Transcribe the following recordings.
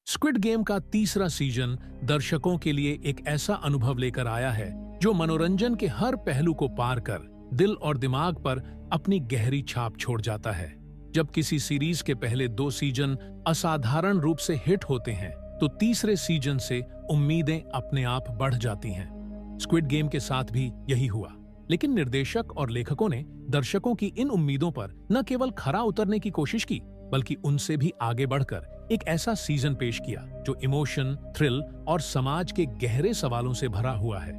Squid game का तीसरा season दर्शकों के लिए एक ऐसा अनुभव लेकर आया है जो मनोरंजन के हर पहलू को पार कर दिल और दिमाग पर अपनी गहरी छाप छोड़ जाता है। जब किसी सीरीज के पहले 2 सीजन असाधारण रूप से हिट होते हैं तो तीसरे सीजन से उम्मीदें अपने आप बढ़ जाती हैं। स्क्विड गेम के साथ भी यही हुआ, लेकिन निर्देशक और लेखकों ने दर्शकों की इन उम्मीदों पर न केवल खरा उतरने की कोशिश की, बल्कि उनसे भी आगे बढ़कर एक ऐसा सीजन पेश किया जो इमोशन, थ्रिल और समाज के गहरे सवालों से भरा हुआ है।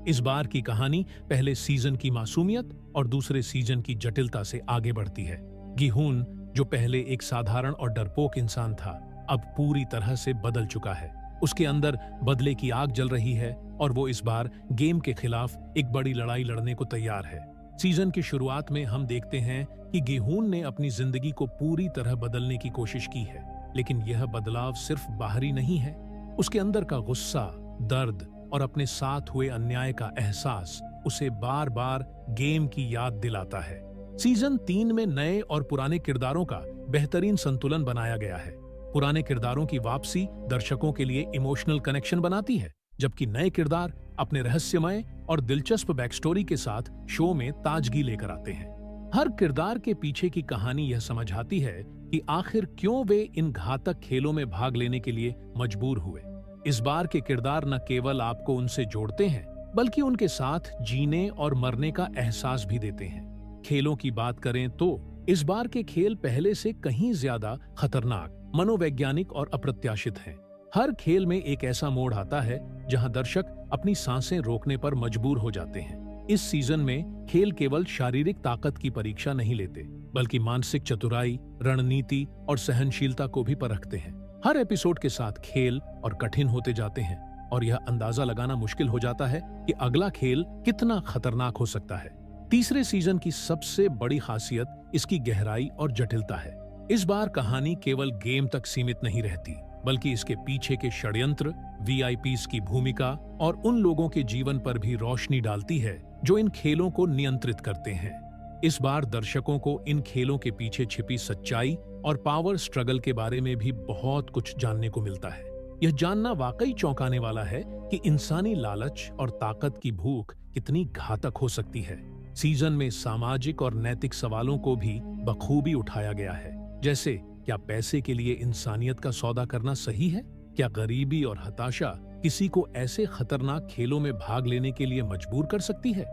इस बार की कहानी पहले सीजन की मासूमियत और दूसरे सीजन की जटिलता से आगे बढ़ती है। गिहून, जो पहले एक साधारण और डरपोक इंसान था, अब पूरी तरह से बदल चुका है। उसके अंदर बदले की आग जल रही है और वो इस बार गेम के खिलाफ एक बड़ी लड़ाई लड़ने को तैयार है। सीजन की शुरुआत में हम देखते हैं कि गिहून ने अपनी जिंदगी को पूरी तरह बदलने की कोशिश की है, लेकिन यह बदलाव सिर्फ बाहरी नहीं है। उसके अंदर का गुस्सा, दर्द और अपने साथ हुए अन्याय का एहसास उसे बार बार गेम की याद दिलाता है। सीजन 3 में नए और पुराने किरदारों का बेहतरीन संतुलन बनाया गया है। पुराने किरदारों की वापसी दर्शकों के लिए इमोशनल कनेक्शन बनाती है, जबकि नए किरदार अपने रहस्यमय और दिलचस्प बैकस्टोरी के साथ शो में ताजगी लेकर आते हैं। हर किरदार के पीछे की कहानी यह समझाती है कि आखिर क्यों वे इन घातक खेलों में भाग लेने के लिए मजबूर हुए। इस बार के किरदार न केवल आपको उनसे जोड़ते हैं, बल्कि उनके साथ जीने और मरने का एहसास भी देते हैं। खेलों की बात करें तो इस बार के खेल पहले से कहीं ज्यादा खतरनाक, मनोवैज्ञानिक और अप्रत्याशित हैं। हर खेल में एक ऐसा मोड़ आता है जहां दर्शक अपनी सांसें रोकने पर मजबूर हो जाते हैं। इस सीजन में खेल केवल शारीरिक ताकत की परीक्षा नहीं लेते, बल्कि मानसिक चतुराई, रणनीति और सहनशीलता को भी परखते हैं। हर एपिसोड के साथ खेल और कठिन होते जाते हैं और यह अंदाजा लगाना मुश्किल हो जाता है कि अगला खेल कितना खतरनाक हो सकता है। तीसरे सीजन की सबसे बड़ी खासियत इसकी गहराई और जटिलता है। इस बार कहानी केवल गेम तक सीमित नहीं रहती, बल्कि इसके पीछे के षड्यंत्र, वीआईपीज की भूमिका और उन लोगों के जीवन पर भी रोशनी डालती है जो इन खेलों को नियंत्रित करते हैं। इस बार दर्शकों को इन खेलों के पीछे छिपी सच्चाई और पावर स्ट्रगल के बारे में भी बहुत कुछ जानने को मिलता है। यह जानना वाकई चौंकाने वाला है कि इंसानी लालच और ताकत की भूख कितनी घातक हो सकती है। सीजन में सामाजिक और नैतिक सवालों को भी बखूबी उठाया गया है, जैसे क्या पैसे के लिए इंसानियत का सौदा करना सही है? क्या गरीबी और हताशा किसी को ऐसे खतरनाक खेलों में भाग लेने के लिए मजबूर कर सकती है?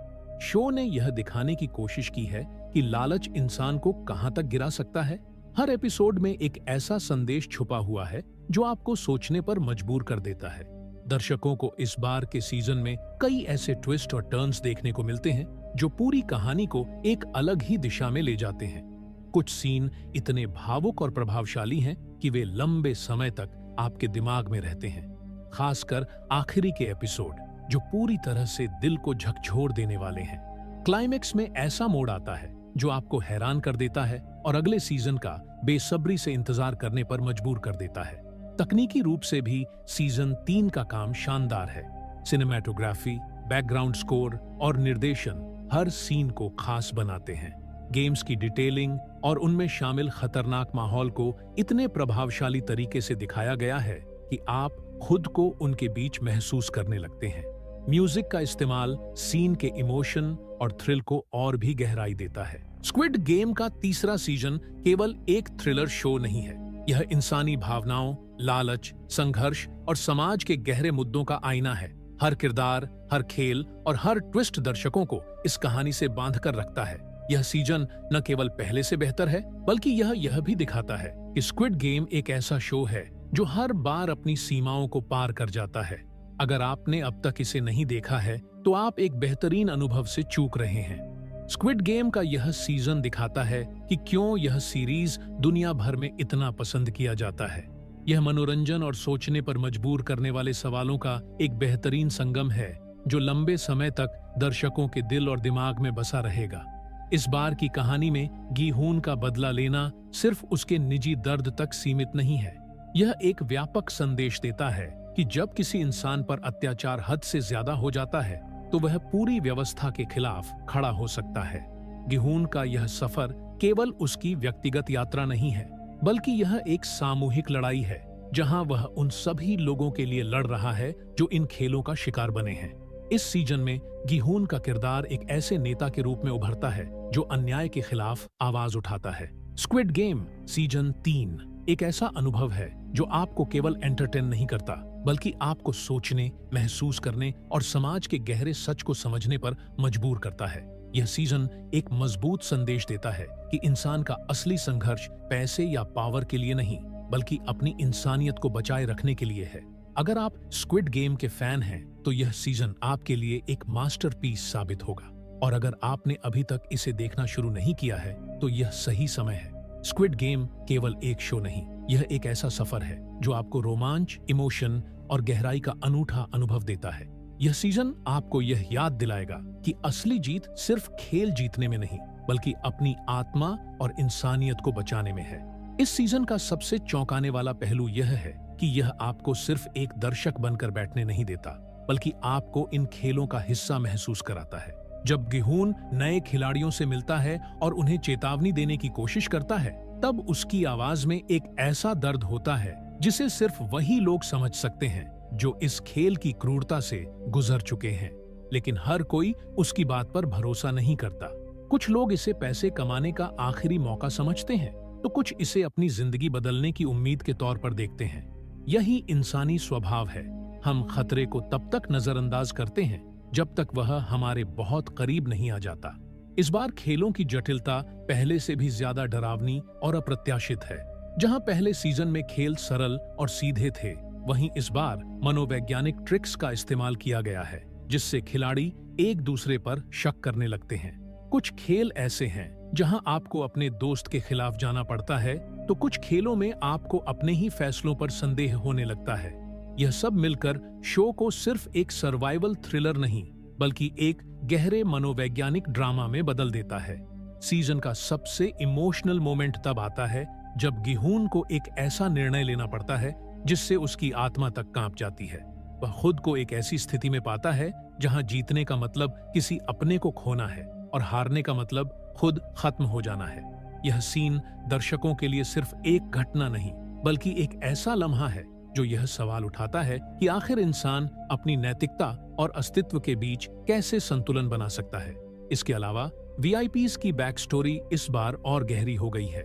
शो ने यह दिखाने की कोशिश की है कि लालच इंसान को कहां तक गिरा सकता है। हर एपिसोड में एक ऐसा संदेश छुपा हुआ है जो आपको सोचने पर मजबूर कर देता है। दर्शकों को इस बार के सीजन में कई ऐसे ट्विस्ट और टर्न्स देखने को मिलते हैं जो पूरी कहानी को एक अलग ही दिशा में ले जाते हैं। कुछ सीन इतने भावुक और प्रभावशाली हैं कि वे लंबे समय तक आपके दिमाग में रहते हैं, खासकर आखिरी के एपिसोड जो पूरी तरह से दिल को झकझोर देने वाले हैं। क्लाइमेक्स में ऐसा मोड़ आता है जो आपको हैरान कर देता है और अगले सीजन का बेसब्री से इंतजार करने पर मजबूर कर देता है। तकनीकी रूप से भी सीजन 3 का काम शानदार है। सिनेमैटोग्राफी, बैकग्राउंड स्कोर और निर्देशन हर सीन को खास बनाते हैं। गेम्स की डिटेलिंग और उनमें शामिल खतरनाक माहौल को इतने प्रभावशाली तरीके से दिखाया गया है कि आप खुद को उनके बीच महसूस करने लगते हैं। म्यूजिक का इस्तेमाल सीन के इमोशन और थ्रिल को और भी गहराई देता है। स्क्विड गेम का तीसरा सीजन केवल एक थ्रिलर शो नहीं है, यह इंसानी भावनाओं, लालच, संघर्ष और समाज के गहरे मुद्दों का आईना है। हर किरदार, हर खेल और हर ट्विस्ट दर्शकों को इस कहानी से बांध कर रखता है। यह सीजन न केवल पहले से बेहतर है, बल्कि यह भी दिखाता है कि स्क्विड गेम एक ऐसा शो है जो हर बार अपनी सीमाओं को पार कर जाता है। अगर आपने अब तक इसे नहीं देखा है तो आप एक बेहतरीन अनुभव से चूक रहे हैं। स्क्विड गेम का यह सीजन दिखाता है कि क्यों यह सीरीज दुनिया भर में इतना पसंद किया जाता है। यह मनोरंजन और सोचने पर मजबूर करने वाले सवालों का एक बेहतरीन संगम है जो लंबे समय तक दर्शकों के दिल और दिमाग में बसा रहेगा। इस बार की कहानी में गिहून का बदला लेना सिर्फ उसके निजी दर्द तक सीमित नहीं है। यह एक व्यापक संदेश देता है कि जब किसी इंसान पर अत्याचार हद से ज्यादा हो जाता है तो वह पूरी व्यवस्था के खिलाफ खड़ा हो सकता है। गिहून का यह सफर केवल उसकी व्यक्तिगत यात्रा नहीं है, बल्कि यह एक सामूहिक लड़ाई है जहां वह उन सभी लोगों के लिए लड़ रहा है जो इन खेलों का शिकार बने हैं। इस सीजन में गिहून का किरदार एक ऐसे नेता के रूप में उभरता है जो अन्याय के खिलाफ आवाज उठाता है। स्क्विड गेम सीजन 3 एक ऐसा अनुभव है जो आपको केवल एंटरटेन नहीं करता, बल्कि आपको सोचने, महसूस करने और समाज के गहरे सच को समझने पर मजबूर करता है। यह सीजन एक मजबूत संदेश देता है कि इंसान का असली संघर्ष पैसे या पावर के लिए नहीं, बल्कि अपनी इंसानियत को बचाए रखने के लिए है। अगर आप स्क्विड गेम के फैन हैं, तो यह सीजन आपके लिए एक मास्टरपीस साबित होगा। और अगर आपने अभी तक इसे देखना शुरू नहीं किया है, तो यह सही समय है। स्क्विड गेम केवल एक शो नहीं, यह एक ऐसा सफर है जो आपको रोमांच, इमोशन और गहराई का अनूठा अनुभव देता है। यह सीजन आपको यह याद दिलाएगा कि असली जीत सिर्फ खेल जीतने में नहीं, बल्कि अपनी आत्मा और इंसानियत को बचाने में है। इस सीजन का सबसे चौंकाने वाला पहलू यह है कि यह आपको सिर्फ एक दर्शक बनकर बैठने नहीं देता, बल्कि आपको इन खेलों का हिस्सा महसूस कराता है। जब गिहून नए खिलाड़ियों से मिलता है और उन्हें चेतावनी देने की कोशिश करता है, तब उसकी आवाज में एक ऐसा दर्द होता है जिसे सिर्फ वही लोग समझ सकते हैं जो इस खेल की क्रूरता से गुजर चुके हैं। लेकिन हर कोई उसकी बात पर भरोसा नहीं करता। कुछ लोग इसे पैसे कमाने का आखिरी मौका समझते हैं, तो कुछ इसे अपनी जिंदगी बदलने की उम्मीद के तौर पर देखते हैं। यही इंसानी स्वभाव है। हम खतरे को तब तक नजरअंदाज करते हैं जब तक वह हमारे बहुत करीब नहीं आ जाता। इस बार खेलों की जटिलता पहले से भी ज्यादा डरावनी और अप्रत्याशित है। जहां पहले सीजन में खेल सरल और सीधे थे, वहीं इस बार मनोवैज्ञानिक ट्रिक्स का इस्तेमाल किया गया है, जिससे खिलाड़ी एक दूसरे पर शक करने लगते हैं। कुछ खेल ऐसे हैं जहां आपको अपने दोस्त के खिलाफ जाना पड़ता है, तो कुछ खेलों में आपको अपने ही फैसलों पर संदेह होने लगता है। यह सब मिलकर शो को सिर्फ एक सर्वाइवल थ्रिलर नहीं, बल्कि एक गहरे मनोवैज्ञानिक ड्रामा में बदल देता है। सीजन का सबसे इमोशनल मोमेंट तब आता है जब गिहून को एक ऐसा निर्णय लेना पड़ता है जिससे उसकी आत्मा तक कांप जाती है। वह खुद को एक ऐसी स्थिति में पाता है जहां जीतने का मतलब किसी अपने को खोना है और हारने का मतलब खुद खत्म हो जाना है। यह सीन दर्शकों के लिए सिर्फ एक घटना नहीं, बल्कि एक ऐसा लम्हा है जो यह सवाल उठाता है कि आखिर इंसान अपनी नैतिकता और अस्तित्व के बीच कैसे संतुलन बना सकता है। इसके अलावा वीआईपीज की बैक स्टोरी इस बार और गहरी हो गई है।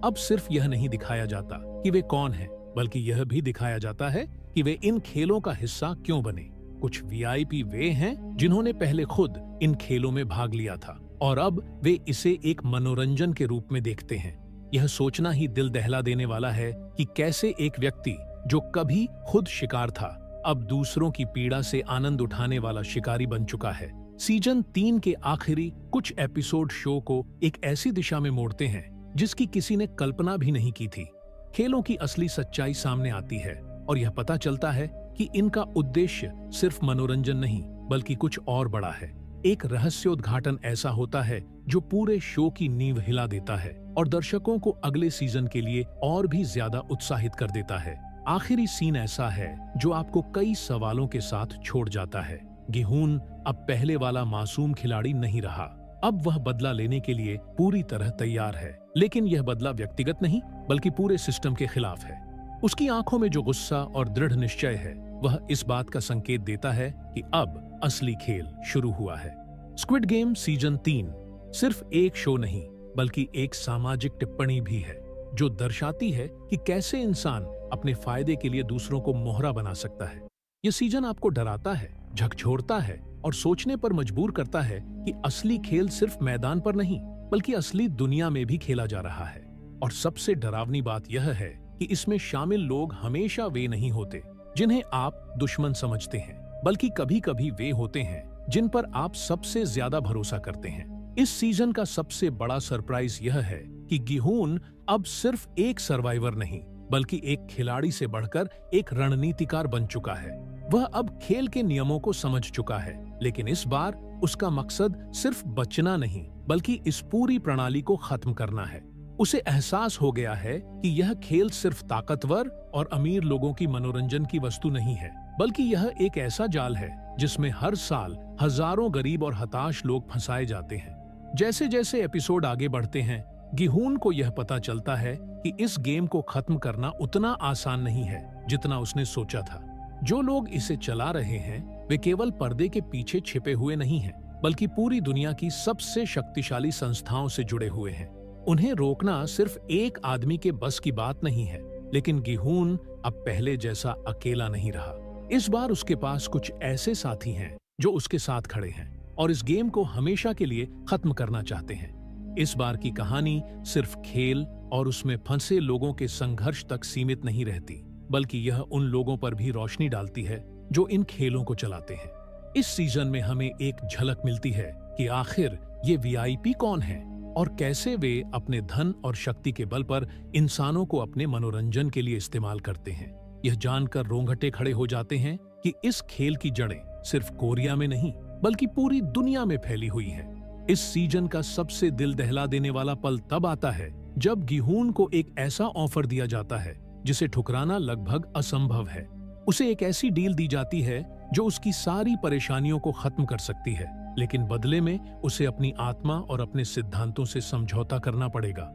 अब सिर्फ यह नहीं दिखाया जाता कि वे कौन हैं, बल्कि यह भी दिखाया जाता है कि वे इन खेलों का हिस्सा क्यों बने। कुछ वीआईपी वे हैं जिन्होंने पहले खुद इन खेलों में भाग लिया था और अब वे इसे एक मनोरंजन के रूप में देखते हैं। यह सोचना ही दिल दहला देने वाला है कि कैसे एक व्यक्ति जो कभी खुद शिकार था, अब दूसरों की पीड़ा से आनंद उठाने वाला शिकारी बन चुका है। सीजन 3 के आखिरी कुछ एपिसोड शो को एक ऐसी दिशा में मोड़ते हैं जिसकी किसी ने कल्पना भी नहीं की थी। खेलों की असली सच्चाई सामने आती है और यह पता चलता है कि इनका उद्देश्य सिर्फ मनोरंजन नहीं, बल्कि कुछ और बड़ा है। एक रहस्योद्घाटन ऐसा होता है जो पूरे शो की नींव हिला देता है और दर्शकों को अगले सीजन के लिए और भी ज्यादा उत्साहित कर देता है। आखिरी सीन ऐसा है जो आपको कई सवालों के साथ छोड़ जाता है। गिहून अब पहले वाला मासूम खिलाड़ी नहीं रहा। अब वह बदला लेने के लिए पूरी तरह तैयार है, लेकिन यह बदला व्यक्तिगत नहीं, बल्कि पूरे सिस्टम के खिलाफ है। उसकी आंखों में जो गुस्सा और दृढ़ निश्चय है, वह इस बात का संकेत देता है कि अब असली खेल शुरू हुआ है। स्क्विड गेम सीजन 3 सिर्फ एक शो नहीं, बल्कि एक सामाजिक टिप्पणी भी है जो दर्शाती है कि कैसे इंसान अपने फायदे के लिए दूसरों को मोहरा बना सकता है। यह सीजन आपको डराता है, झकझोरता है और सोचने पर मजबूर करता है कि असली खेल सिर्फ मैदान पर नहीं, बल्कि असली दुनिया में भी खेला जा रहा है। और सबसे डरावनी बात यह है कि इसमें शामिल लोग हमेशा वे नहीं होते जिन्हें आप दुश्मन समझते हैं, बल्कि कभी कभी वे होते हैं जिन पर आप सबसे ज्यादा भरोसा करते हैं। इस सीजन का सबसे बड़ा सरप्राइज यह है कि गिहून अब सिर्फ एक सर्वाइवर नहीं, बल्कि एक खिलाड़ी से बढ़कर एक रणनीतिकार बन चुका है। वह अब खेल के नियमों को समझ चुका है, लेकिन इस बार उसका मकसद सिर्फ बचना नहीं, बल्कि इस पूरी प्रणाली को खत्म करना है। उसे एहसास हो गया है कि यह खेल सिर्फ ताकतवर और अमीर लोगों की मनोरंजन की वस्तु नहीं है, बल्कि यह एक ऐसा जाल है जिसमें हर साल हजारों गरीब और हताश लोग फंसाए जाते हैं। जैसे जैसे एपिसोड आगे बढ़ते हैं, गिहून को यह पता चलता है कि इस गेम को खत्म करना उतना आसान नहीं है जितना उसने सोचा था। जो लोग इसे चला रहे हैं वे केवल पर्दे के पीछे छिपे हुए नहीं हैं, बल्कि पूरी दुनिया की सबसे शक्तिशाली संस्थाओं से जुड़े हुए हैं। उन्हें रोकना सिर्फ एक आदमी के बस की बात नहीं है, लेकिन गिहून अब पहले जैसा अकेला नहीं रहा। इस बार उसके पास कुछ ऐसे साथी हैं जो उसके साथ खड़े हैं और इस गेम को हमेशा के लिए खत्म करना चाहते हैं। इस बार की कहानी सिर्फ खेल और उसमें फंसे लोगों के संघर्ष तक सीमित नहीं रहती, बल्कि यह उन लोगों पर भी रोशनी डालती है जो इन खेलों को चलाते हैं। इस सीजन में हमें एक झलक मिलती है कि आखिर ये वीआईपी कौन है और कैसे वे अपने धन और शक्ति के बल पर इंसानों को अपने मनोरंजन के लिए इस्तेमाल करते हैं। यह जानकर रोंगटे खड़े हो जाते हैं कि इस खेल की जड़ें सिर्फ कोरिया में नहीं बल्कि पूरी दुनिया में फैली हुई हैं। इस सीजन का सबसे दिल दहला देने वाला पल तब आता है जब गिहून को एक ऐसा ऑफर दिया जाता है जिसे ठुकराना लगभग असंभव है। उसे एक ऐसी डील दी जाती है जो उसकी सारी परेशानियों को खत्म कर सकती है, लेकिन बदले में उसे अपनी आत्मा और अपने सिद्धांतों से समझौता करना पड़ेगा।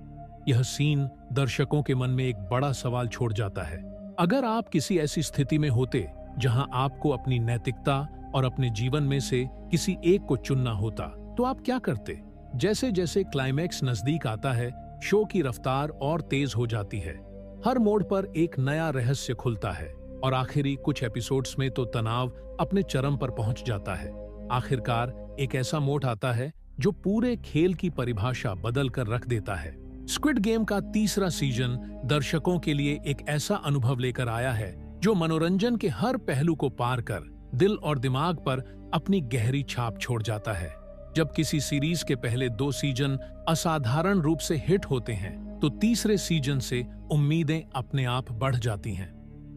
यह सीन दर्शकों के मन में एक बड़ा सवाल छोड़ जाता है। अगर आप किसी ऐसी स्थिति में होते जहां आपको अपनी नैतिकता और अपने जीवन में से किसी एक को चुनना होता, तो आप क्या करते? जैसे जैसे क्लाइमैक्स नजदीक आता है, शो की रफ्तार और तेज हो जाती है। हर मोड़ पर एक नया रहस्य खुलता है और आखिरी कुछ एपिसोड्स में तो तनाव अपने चरम पर पहुंच जाता है। आखिरकार एक ऐसा मोड़ आता है जो पूरे खेल की परिभाषा बदल कर रख देता है। स्क्विड गेम का तीसरा सीजन दर्शकों के लिए एक ऐसा अनुभव लेकर आया है जो मनोरंजन के हर पहलू को पार कर दिल और दिमाग पर अपनी गहरी छाप छोड़ जाता है। जब किसी सीरीज के पहले 2 सीजन असाधारण रूप से हिट होते हैं, तो तीसरे सीजन से उम्मीदें अपने आप बढ़ जाती हैं।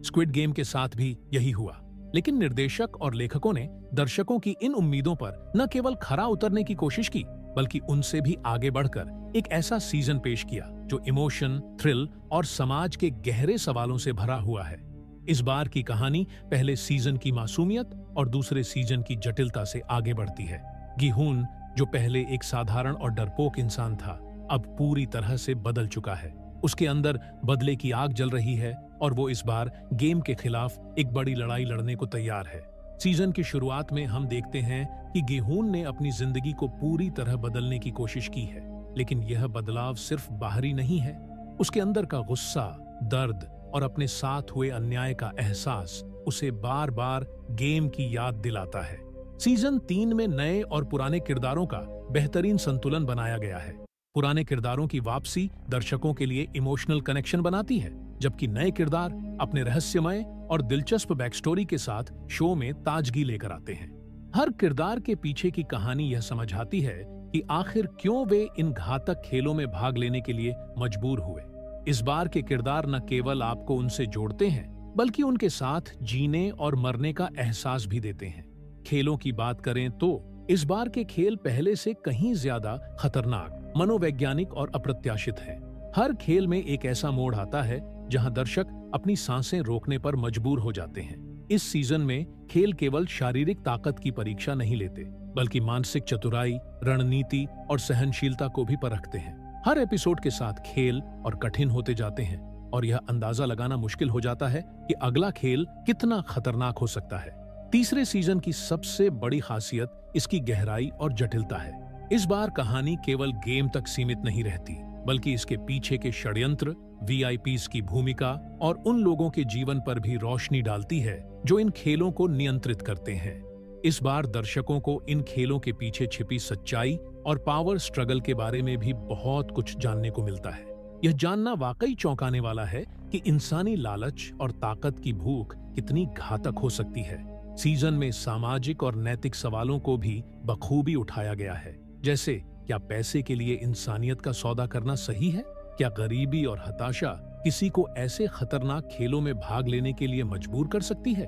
स्क्विड गेम के साथ भी यही हुआ, लेकिन निर्देशक और लेखकों ने दर्शकों की इन उम्मीदों पर न केवल खरा उतरने की कोशिश की, बल्कि उनसे भी आगे बढ़कर एक ऐसा सीजन पेश किया जो इमोशन, थ्रिल और समाज के गहरे सवालों से भरा हुआ है। इस बार की कहानी पहले सीजन की मासूमियत और दूसरे सीजन की जटिलता से आगे बढ़ती है। गिहून, जो पहले एक साधारण और डरपोक इंसान था, अब पूरी तरह से बदल चुका है। उसके अंदर बदले की आग जल रही है और वो इस बार गेम के खिलाफ एक बड़ी लड़ाई लड़ने को तैयार है। सीजन की शुरुआत में हम देखते हैं कि गिहून ने अपनी जिंदगी को पूरी तरह बदलने की कोशिश की है, लेकिन यह बदलाव सिर्फ बाहरी नहीं है। उसके अंदर का गुस्सा, दर्द और अपने साथ हुए अन्याय का एहसास उसे बार बार गेम की याद दिलाता है। सीजन 3 में नए और पुराने किरदारों का बेहतरीन संतुलन बनाया गया है। पुराने किरदारों की वापसी दर्शकों के लिए इमोशनल कनेक्शन बनाती है, जबकि नए किरदार अपने रहस्यमय और दिलचस्प बैकस्टोरी के साथ शो में ताजगी लेकर आते हैं। हर किरदार के पीछे की कहानी यह समझाती है कि आखिर क्यों वे इन घातक खेलों में भाग लेने के लिए मजबूर हुए। इस बार के किरदार न केवल आपको उनसे जोड़ते हैं, बल्कि उनके साथ जीने और मरने का एहसास भी देते हैं। खेलों की बात करें तो इस बार के खेल पहले से कहीं ज्यादा खतरनाक, मनोवैज्ञानिक और अप्रत्याशित हैं। हर खेल में एक ऐसा मोड़ आता है जहां दर्शक अपनी सांसें रोकने पर मजबूर हो जाते हैं। इस सीजन में खेल केवल शारीरिक ताकत की परीक्षा नहीं लेते, बल्कि मानसिक चतुराई, रणनीति और सहनशीलता को भी परखते हैं। हर एपिसोड के साथ खेल और कठिन होते जाते हैं और यह अंदाजा लगाना मुश्किल हो जाता है कि अगला खेल कितना खतरनाक हो सकता है। तीसरे सीजन की सबसे बड़ी खासियत इसकी गहराई और जटिलता है। इस बार कहानी केवल गेम तक सीमित नहीं रहती, बल्कि इसके पीछे के षड्यंत्र, वीआईपीज़ की भूमिका और उन लोगों के जीवन पर भी रोशनी डालती है जो इन खेलों को नियंत्रित करते हैं। इस बार दर्शकों को इन खेलों के पीछे छिपी सच्चाई और पावर स्ट्रगल के बारे में भी बहुत कुछ जानने को मिलता है। यह जानना वाकई चौंकाने वाला है कि इंसानी लालच और ताकत की भूख कितनी घातक हो सकती है। सीजन में सामाजिक और नैतिक सवालों को भी बखूबी उठाया गया है, जैसे क्या पैसे के लिए इंसानियत का सौदा करना सही है? क्या गरीबी और हताशा किसी को ऐसे खतरनाक खेलों में भाग लेने के लिए मजबूर कर सकती है?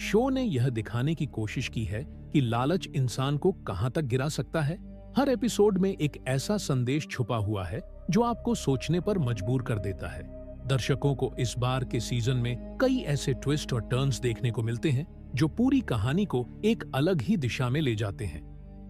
शो ने यह दिखाने की कोशिश की है कि लालच इंसान को कहां तक गिरा सकता है। हर एपिसोड में एक ऐसा संदेश छुपा हुआ है जो आपको सोचने पर मजबूर कर देता है। दर्शकों को इस बार के सीजन में कई ऐसे ट्विस्ट और टर्न्स देखने को मिलते हैं जो पूरी कहानी को एक अलग ही दिशा में ले जाते हैं।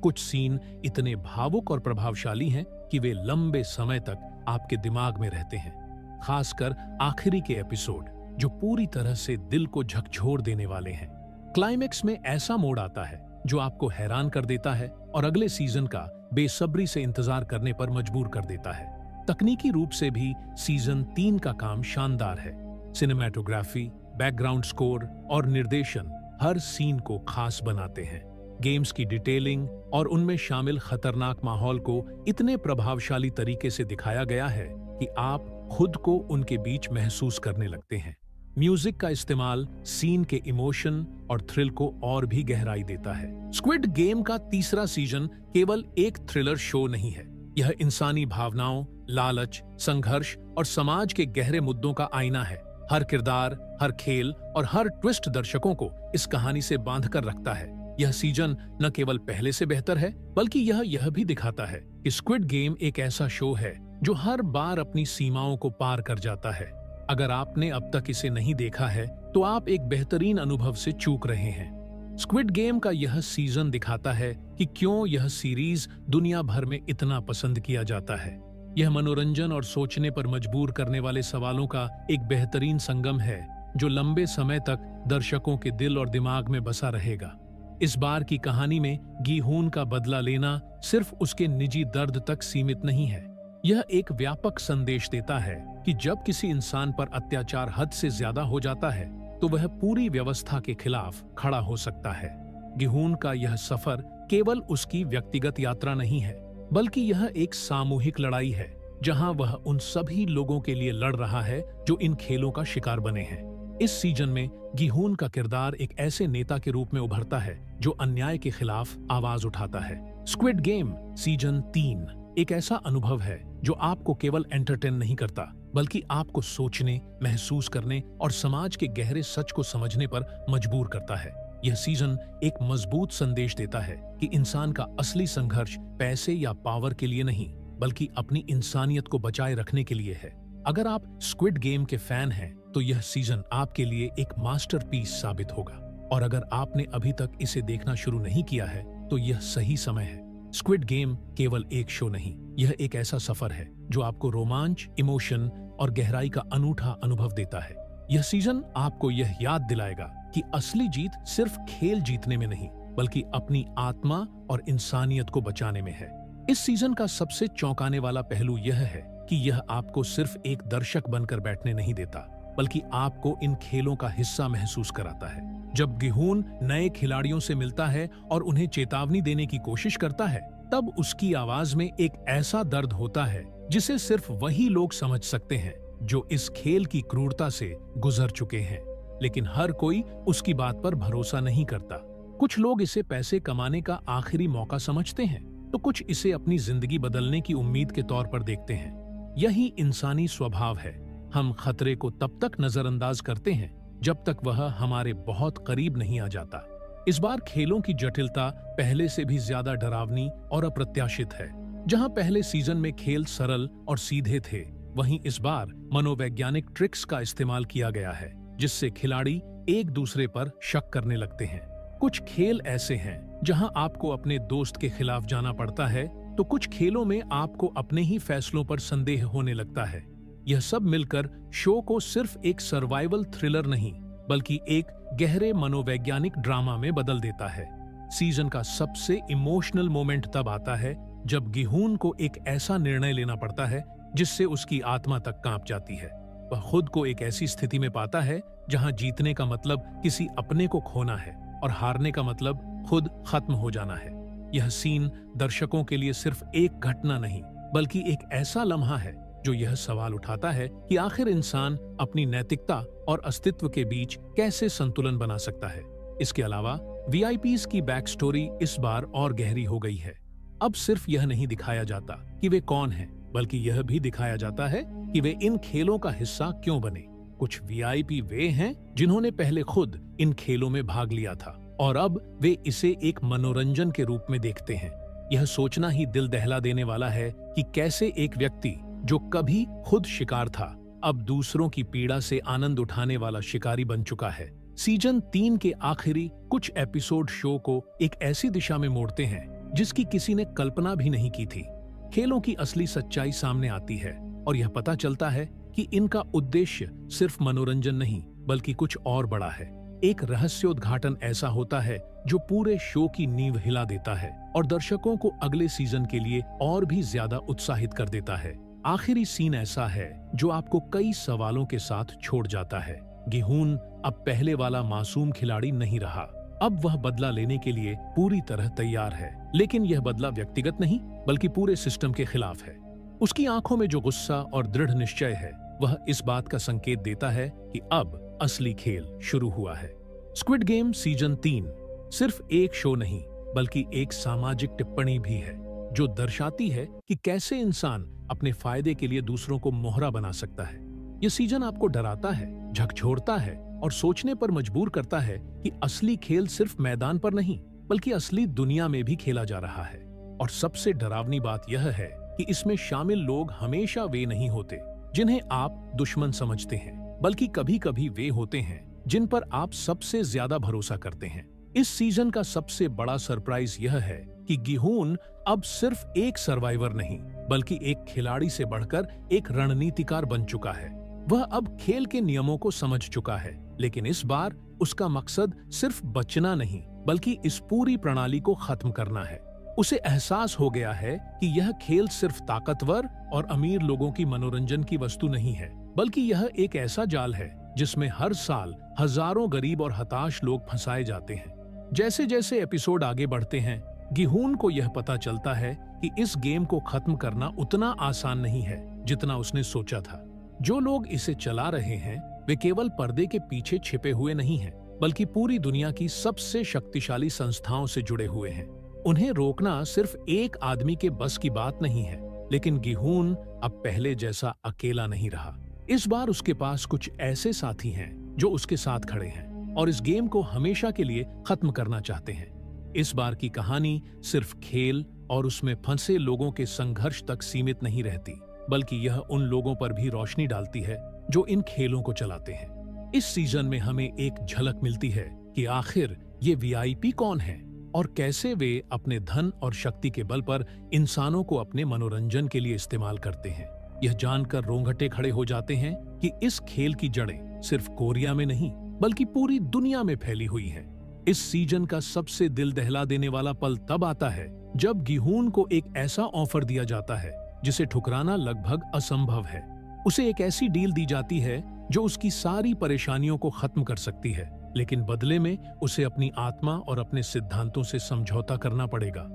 कुछ सीन इतने भावुक और प्रभावशाली हैं कि वे लंबे समय तक आपके दिमाग में रहते हैं, खासकर आखिरी के एपिसोड जो पूरी तरह से दिल को झकझोर देने वाले हैं। क्लाइमेक्स में ऐसा मोड़ आता है जो आपको हैरान कर देता है और अगले सीजन का बेसब्री से इंतजार करने पर मजबूर कर देता है। तकनीकी रूप से भी सीजन 3 का काम शानदार है। सिनेमैटोग्राफी, बैकग्राउंड स्कोर और निर्देशन हर सीन को खास बनाते हैं। गेम्स की डिटेलिंग और उनमें शामिल खतरनाक माहौल को इतने प्रभावशाली तरीके से दिखाया गया है कि आप खुद को उनके बीच महसूस करने लगते हैं। म्यूजिक का इस्तेमाल सीन के इमोशन और थ्रिल को और भी गहराई देता है। स्क्विड गेम का तीसरा सीजन केवल एक थ्रिलर शो नहीं है, यह इंसानी भावनाओं, लालच, संघर्ष और समाज के गहरे मुद्दों का आईना है। हर किरदार, हर खेल और हर ट्विस्ट दर्शकों को इस कहानी से बांधकर रखता है। यह सीजन न केवल पहले से बेहतर है, बल्कि यह भी दिखाता है कि स्क्विड गेम एक ऐसा शो है जो हर बार अपनी सीमाओं को पार कर जाता है। अगर आपने अब तक इसे नहीं देखा है तो आप एक बेहतरीन अनुभव से चूक रहे हैं। स्क्विड गेम का यह सीजन दिखाता है कि क्यों यह सीरीज दुनिया भर में इतना पसंद किया जाता है। यह मनोरंजन और सोचने पर मजबूर करने वाले सवालों का एक बेहतरीन संगम है जो लंबे समय तक दर्शकों के दिल और दिमाग में बसा रहेगा। इस बार की कहानी में गी-हुन का बदला लेना सिर्फ उसके निजी दर्द तक सीमित नहीं है। यह एक व्यापक संदेश देता है कि जब किसी इंसान पर अत्याचार हद से ज्यादा हो जाता है तो वह पूरी व्यवस्था के खिलाफ खड़ा हो सकता है। गी-हुन का यह सफर केवल उसकी व्यक्तिगत यात्रा नहीं है, बल्कि यह एक सामूहिक लड़ाई है जहां वह उन सभी लोगों के लिए लड़ रहा है जो इन खेलों का शिकार बने हैं। इस सीजन में गी-हुन का किरदार एक ऐसे नेता के रूप में उभरता है जो अन्याय के खिलाफ आवाज उठाता है। स्क्विड गेम सीजन 3 एक ऐसा अनुभव है जो आपको केवल एंटरटेन नहीं करता, बल्कि आपको सोचने, महसूस करने और समाज के गहरे सच को समझने पर मजबूर करता है। यह सीजन एक मजबूत संदेश देता है कि इंसान का असली संघर्ष पैसे या पावर के लिए नहीं, बल्कि अपनी इंसानियत को बचाए रखने के लिए है। अगर आप स्क्विड गेम के फैन हैं, तो यह सीजन आपके लिए एक मास्टरपीस साबित होगा। और अगर आपने अभी तक इसे देखना शुरू नहीं किया है, तो यह सही समय है। स्क्विड गेम केवल एक शो नहीं, यह एक ऐसा सफर है जो आपको रोमांच, इमोशन और गहराई का अनूठा अनुभव देता है। यह सीजन आपको यह याद दिलाएगा कि असली जीत सिर्फ खेल जीतने में नहीं, बल्कि अपनी आत्मा और इंसानियत को बचाने में है। इस सीजन का सबसे चौंकाने वाला पहलू यह है कि यह आपको सिर्फ एक दर्शक बनकर बैठने नहीं देता, बल्कि आपको इन खेलों का हिस्सा महसूस कराता है। जब गी-हुन नए खिलाड़ियों से मिलता है और उन्हें चेतावनी देने की कोशिश करता है, तब उसकी आवाज में एक ऐसा दर्द होता है जिसे सिर्फ वही लोग समझ सकते हैं जो इस खेल की क्रूरता से गुजर चुके हैं। लेकिन हर कोई उसकी बात पर भरोसा नहीं करता। कुछ लोग इसे पैसे कमाने का आखिरी मौका समझते हैं, तो कुछ इसे अपनी जिंदगी बदलने की उम्मीद के तौर पर देखते हैं। यही इंसानी स्वभाव है। हम खतरे को तब तक नजरअंदाज करते हैं जब तक वह हमारे बहुत करीब नहीं आ जाता। इस बार खेलों की जटिलता पहले से भी ज्यादा डरावनी और अप्रत्याशित है। जहां पहले सीजन में खेल सरल और सीधे थे, वहीं इस बार मनोवैज्ञानिक ट्रिक्स का इस्तेमाल किया गया है, जिससे खिलाड़ी एक दूसरे पर शक करने लगते हैं। कुछ खेल ऐसे हैं जहां आपको अपने दोस्त के खिलाफ जाना पड़ता है, तो कुछ खेलों में आपको अपने ही फैसलों पर संदेह होने लगता है। यह सब मिलकर शो को सिर्फ एक सर्वाइवल थ्रिलर नहीं, बल्कि एक गहरे मनोवैज्ञानिक ड्रामा में बदल देता है। सीजन का सबसे इमोशनल मोमेंट तब आता है जब गी-हुन को एक ऐसा निर्णय लेना पड़ता है जिससे उसकी आत्मा तक कांप जाती है। वह खुद को एक ऐसी स्थिति में पाता है जहां जीतने का मतलब किसी अपने को खोना है और हारने का मतलब खुद खत्म हो जाना है। यह सीन दर्शकों के लिए सिर्फ एक घटना नहीं, बल्कि एक ऐसा लम्हा है जो यह सवाल उठाता है कि आखिर इंसान अपनी नैतिकता और अस्तित्व के बीच कैसे संतुलन बना सकता है। इसके अलावा वीआईपीज़ की बैक स्टोरी इस बार और गहरी हो गई है। अब सिर्फ यह नहीं दिखाया जाता कि वे कौन हैं, बल्कि यह भी दिखाया जाता है कि वे इन खेलों का हिस्सा क्यों बने। कुछ वीआईपी वे हैं जिन्होंने पहले खुद इन खेलों में भाग लिया था और अब वे इसे एक मनोरंजन के रूप में देखते हैं। यह सोचना ही दिल दहला देने वाला है कि कैसे एक व्यक्ति जो कभी खुद शिकार था, अब दूसरों की पीड़ा से आनंद उठाने वाला शिकारी बन चुका है। सीजन 3 के आखिरी कुछ एपिसोड शो को एक ऐसी दिशा में मोड़ते हैं जिसकी किसी ने कल्पना भी नहीं की थी। खेलों की असली सच्चाई सामने आती है और यह पता चलता है कि इनका उद्देश्य सिर्फ मनोरंजन नहीं बल्कि कुछ और बड़ा है। एक रहस्योद्घाटन ऐसा होता है जो पूरे शो की नींव हिला देता है और दर्शकों को अगले सीजन के लिए और भी ज्यादा उत्साहित कर देता है। आखिरी सीन ऐसा है जो आपको कई सवालों के साथ छोड़ जाता है। गिहून अब पहले वाला मासूम खिलाड़ी नहीं रहा। अब वह बदला लेने के लिए पूरी तरह तैयार है, लेकिन यह बदला व्यक्तिगत नहीं बल्कि पूरे सिस्टम के खिलाफ है। उसकी आंखों में जो गुस्सा और दृढ़ निश्चय है वह इस बात का संकेत देता है कि अब असली खेल शुरू हुआ है। स्क्विड गेम सीजन 3 सिर्फ एक शो नहीं बल्कि एक सामाजिक टिप्पणी भी है जो दर्शाती है कि कैसे इंसान अपने फायदे के लिए दूसरों को मोहरा बना सकता है। यह सीजन आपको डराता है, झकझोरता है और सोचने पर मजबूर करता है कि असली खेल सिर्फ मैदान पर नहीं बल्कि असली दुनिया में भी खेला जा रहा है। और सबसे डरावनी बात यह है कि इसमें शामिल लोग हमेशा वे नहीं होते जिन्हें आप दुश्मन समझते हैं, बल्कि कभी कभी वे होते हैं जिन पर आप सबसे ज्यादा भरोसा करते हैं। इस सीजन का सबसे बड़ा सरप्राइज यह है कि गिहून अब सिर्फ एक सर्वाइवर नहीं बल्कि एक खिलाड़ी से बढ़कर एक रणनीतिकार बन चुका है। वह अब खेल के नियमों को समझ चुका है, लेकिन इस बार उसका मकसद सिर्फ बचना नहीं बल्कि इस पूरी प्रणाली को खत्म करना है। उसे एहसास हो गया है कि यह खेल सिर्फ ताकतवर और अमीर लोगों की मनोरंजन की वस्तु नहीं है, बल्कि यह एक ऐसा जाल है जिसमें हर साल हजारों गरीब और हताश लोग फंसाए जाते हैं। जैसे जैसे एपिसोड आगे बढ़ते हैं, गिहून को यह पता चलता है कि इस गेम को खत्म करना उतना आसान नहीं है जितना उसने सोचा था। जो लोग इसे चला रहे हैं वे केवल पर्दे के पीछे छिपे हुए नहीं हैं, बल्कि पूरी दुनिया की सबसे शक्तिशाली संस्थाओं से जुड़े हुए हैं। उन्हें रोकना सिर्फ एक आदमी के बस की बात नहीं है, लेकिन गिहून अब पहले जैसा अकेला नहीं रहा। इस बार उसके पास कुछ ऐसे साथी हैं जो उसके साथ खड़े हैं और इस गेम को हमेशा के लिए खत्म करना चाहते हैं। इस बार की कहानी सिर्फ खेल और उसमें फंसे लोगों के संघर्ष तक सीमित नहीं रहती, बल्कि यह उन लोगों पर भी रोशनी डालती है जो इन खेलों को चलाते हैं। इस सीजन में हमें एक झलक मिलती है कि आखिर ये वीआईपी कौन है और कैसे वे अपने धन और शक्ति के बल पर इंसानों को अपने मनोरंजन के लिए इस्तेमाल करते हैं। यह जानकर रोंगटे खड़े हो जाते हैं कि इस खेल की जड़ें सिर्फ कोरिया में नहीं बल्कि पूरी दुनिया में फैली हुई हैं। इस सीजन का सबसे दिल दहला देने वाला पल तब आता है जब गिहून को एक ऐसा ऑफर दिया जाता है जिसे ठुकराना लगभग असंभव है। उसे एक ऐसी डील दी जाती है जो उसकी सारी परेशानियों को खत्म कर सकती है, लेकिन बदले में उसे अपनी आत्मा और अपने सिद्धांतों से समझौता करना पड़ेगा।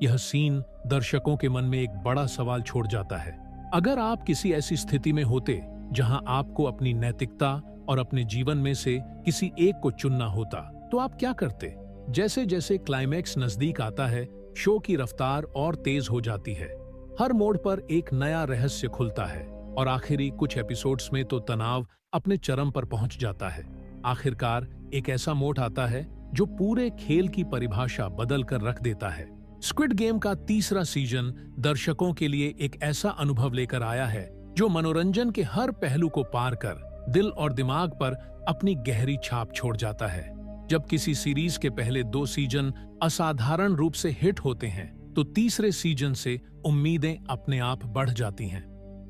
यह सीन दर्शकों के मन में एक बड़ा सवाल छोड़ जाता है। अगर आप किसी ऐसी स्थिति में होते जहां आपको अपनी नैतिकता और अपने जीवन में से किसी एक को चुनना होता, तो आप क्या करते? जैसे जैसे क्लाइमैक्स नजदीक आता है, शो की रफ्तार और तेज हो जाती है। हर मोड़ पर एक नया रहस्य खुलता है और आखिरी कुछ एपिसोड्स में तो तनाव अपने चरम पर पहुंच जाता है। आखिरकार एक ऐसा मोड़ आता है जो पूरे खेल की परिभाषा बदल कर रख देता है। स्क्विड गेम का तीसरा सीजन दर्शकों के लिए एक ऐसा अनुभव लेकर आया है जो मनोरंजन के हर पहलू को पार कर दिल और दिमाग पर अपनी गहरी छाप छोड़ जाता है। जब किसी सीरीज के पहले 2 सीजन असाधारण रूप से हिट होते हैं, तो तीसरे सीजन से उम्मीदें अपने आप बढ़ जाती हैं।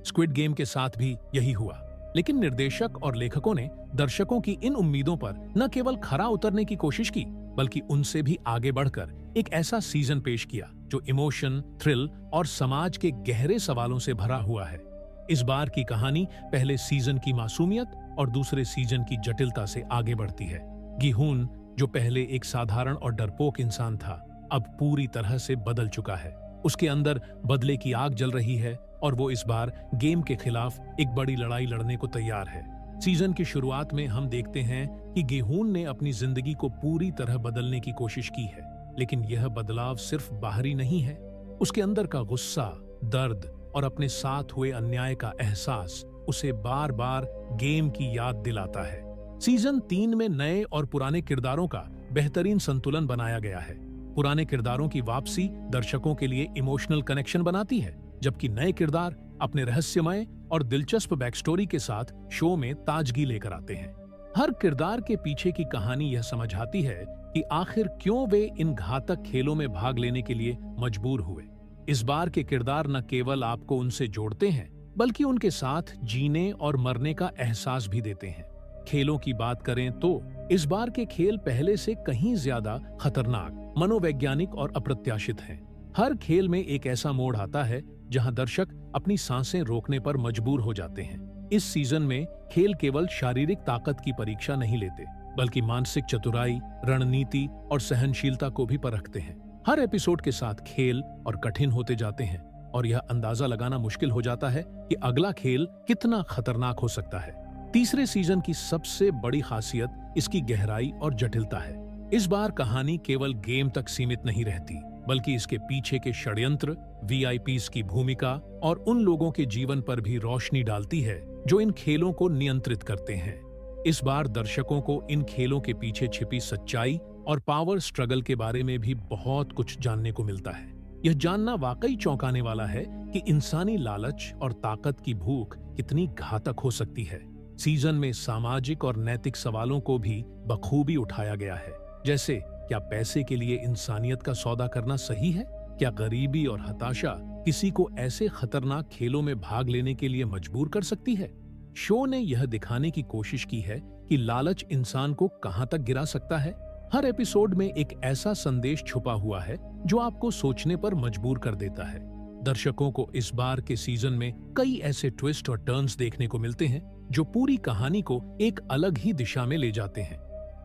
स्क्विड गेम के साथ भी यही हुआ, लेकिन निर्देशक और लेखकों ने दर्शकों की इन उम्मीदों पर न केवल खरा उतरने की कोशिश की, बल्कि उनसे भी आगे बढ़कर एक ऐसा सीजन पेश किया जो इमोशन, थ्रिल और समाज के गहरे सवालों से भरा हुआ है। इस बार की कहानी पहले सीजन की मासूमियत और दूसरे सीजन की जटिलता से आगे बढ़ती है। गिहून, जो पहले एक साधारण और डरपोक इंसान था, अब पूरी तरह से बदल चुका है। उसके अंदर बदले की आग जल रही है और वो इस बार गेम के खिलाफ एक बड़ी लड़ाई लड़ने को तैयार है। सीजन की शुरुआत में हम देखते हैं कि गिहून ने अपनी जिंदगी को पूरी तरह बदलने की कोशिश की है, लेकिन यह बदलाव सिर्फ बाहरी नहीं है। उसके अंदर का गुस्सा, दर्द और अपने साथ हुए अन्याय का एहसास उसे बार बार गेम की याद दिलाता है। सीजन 3 में नए और पुराने किरदारों का बेहतरीन संतुलन बनाया गया है। पुराने किरदारों की वापसी दर्शकों के लिए इमोशनल कनेक्शन बनाती है, जबकि नए किरदार अपने रहस्यमय और दिलचस्प बैकस्टोरी के साथ शो में ताजगी लेकर आते हैं। हर किरदार के पीछे की कहानी यह समझाती है कि आखिर क्यों वे इन घातक खेलों में भाग लेने के लिए मजबूर हुए। इस बार के किरदार न केवल आपको उनसे जोड़ते हैं, बल्कि उनके साथ जीने और मरने का एहसास भी देते हैं। खेलों की बात करें तो इस बार के खेल पहले से कहीं ज्यादा खतरनाक, मनोवैज्ञानिक और अप्रत्याशित हैं। हर खेल में एक ऐसा मोड़ आता है जहां दर्शक अपनी सांसें रोकने पर मजबूर हो जाते हैं। इस सीजन में खेल केवल शारीरिक ताकत की परीक्षा नहीं लेते, बल्कि मानसिक चतुराई, रणनीति और सहनशीलता को भी परखते हैं। हर एपिसोड के साथ खेल और कठिन होते जाते हैं और यह अंदाजा लगाना मुश्किल हो जाता है कि अगला खेल कितना खतरनाक हो सकता है। तीसरे सीजन की सबसे बड़ी खासियत इसकी गहराई और जटिलता है। इस बार कहानी केवल गेम तक सीमित नहीं रहती, बल्कि इसके पीछे के षड्यंत्र, वीआईपीज की भूमिका और उन लोगों के जीवन पर भी रोशनी डालती है जो इन खेलों को नियंत्रित करते हैं। इस बार दर्शकों को इन खेलों के पीछे छिपी सच्चाई और पावर स्ट्रगल के बारे में भी बहुत कुछ जानने को मिलता है। यह जानना वाकई चौंकाने वाला है कि इंसानी लालच और ताकत की भूख कितनी घातक हो सकती है। सीजन में सामाजिक और नैतिक सवालों को भी बखूबी उठाया गया है, जैसे क्या पैसे के लिए इंसानियत का सौदा करना सही है? क्या गरीबी और हताशा किसी को ऐसे खतरनाक खेलों में भाग लेने के लिए मजबूर कर सकती है? शो ने यह दिखाने की कोशिश की है कि लालच इंसान को कहां तक गिरा सकता है। हर एपिसोड में एक ऐसा संदेश छुपा हुआ है जो आपको सोचने पर मजबूर कर देता है। दर्शकों को इस बार के सीजन में कई ऐसे ट्विस्ट और टर्न्स देखने को मिलते हैं जो पूरी कहानी को एक अलग ही दिशा में ले जाते हैं।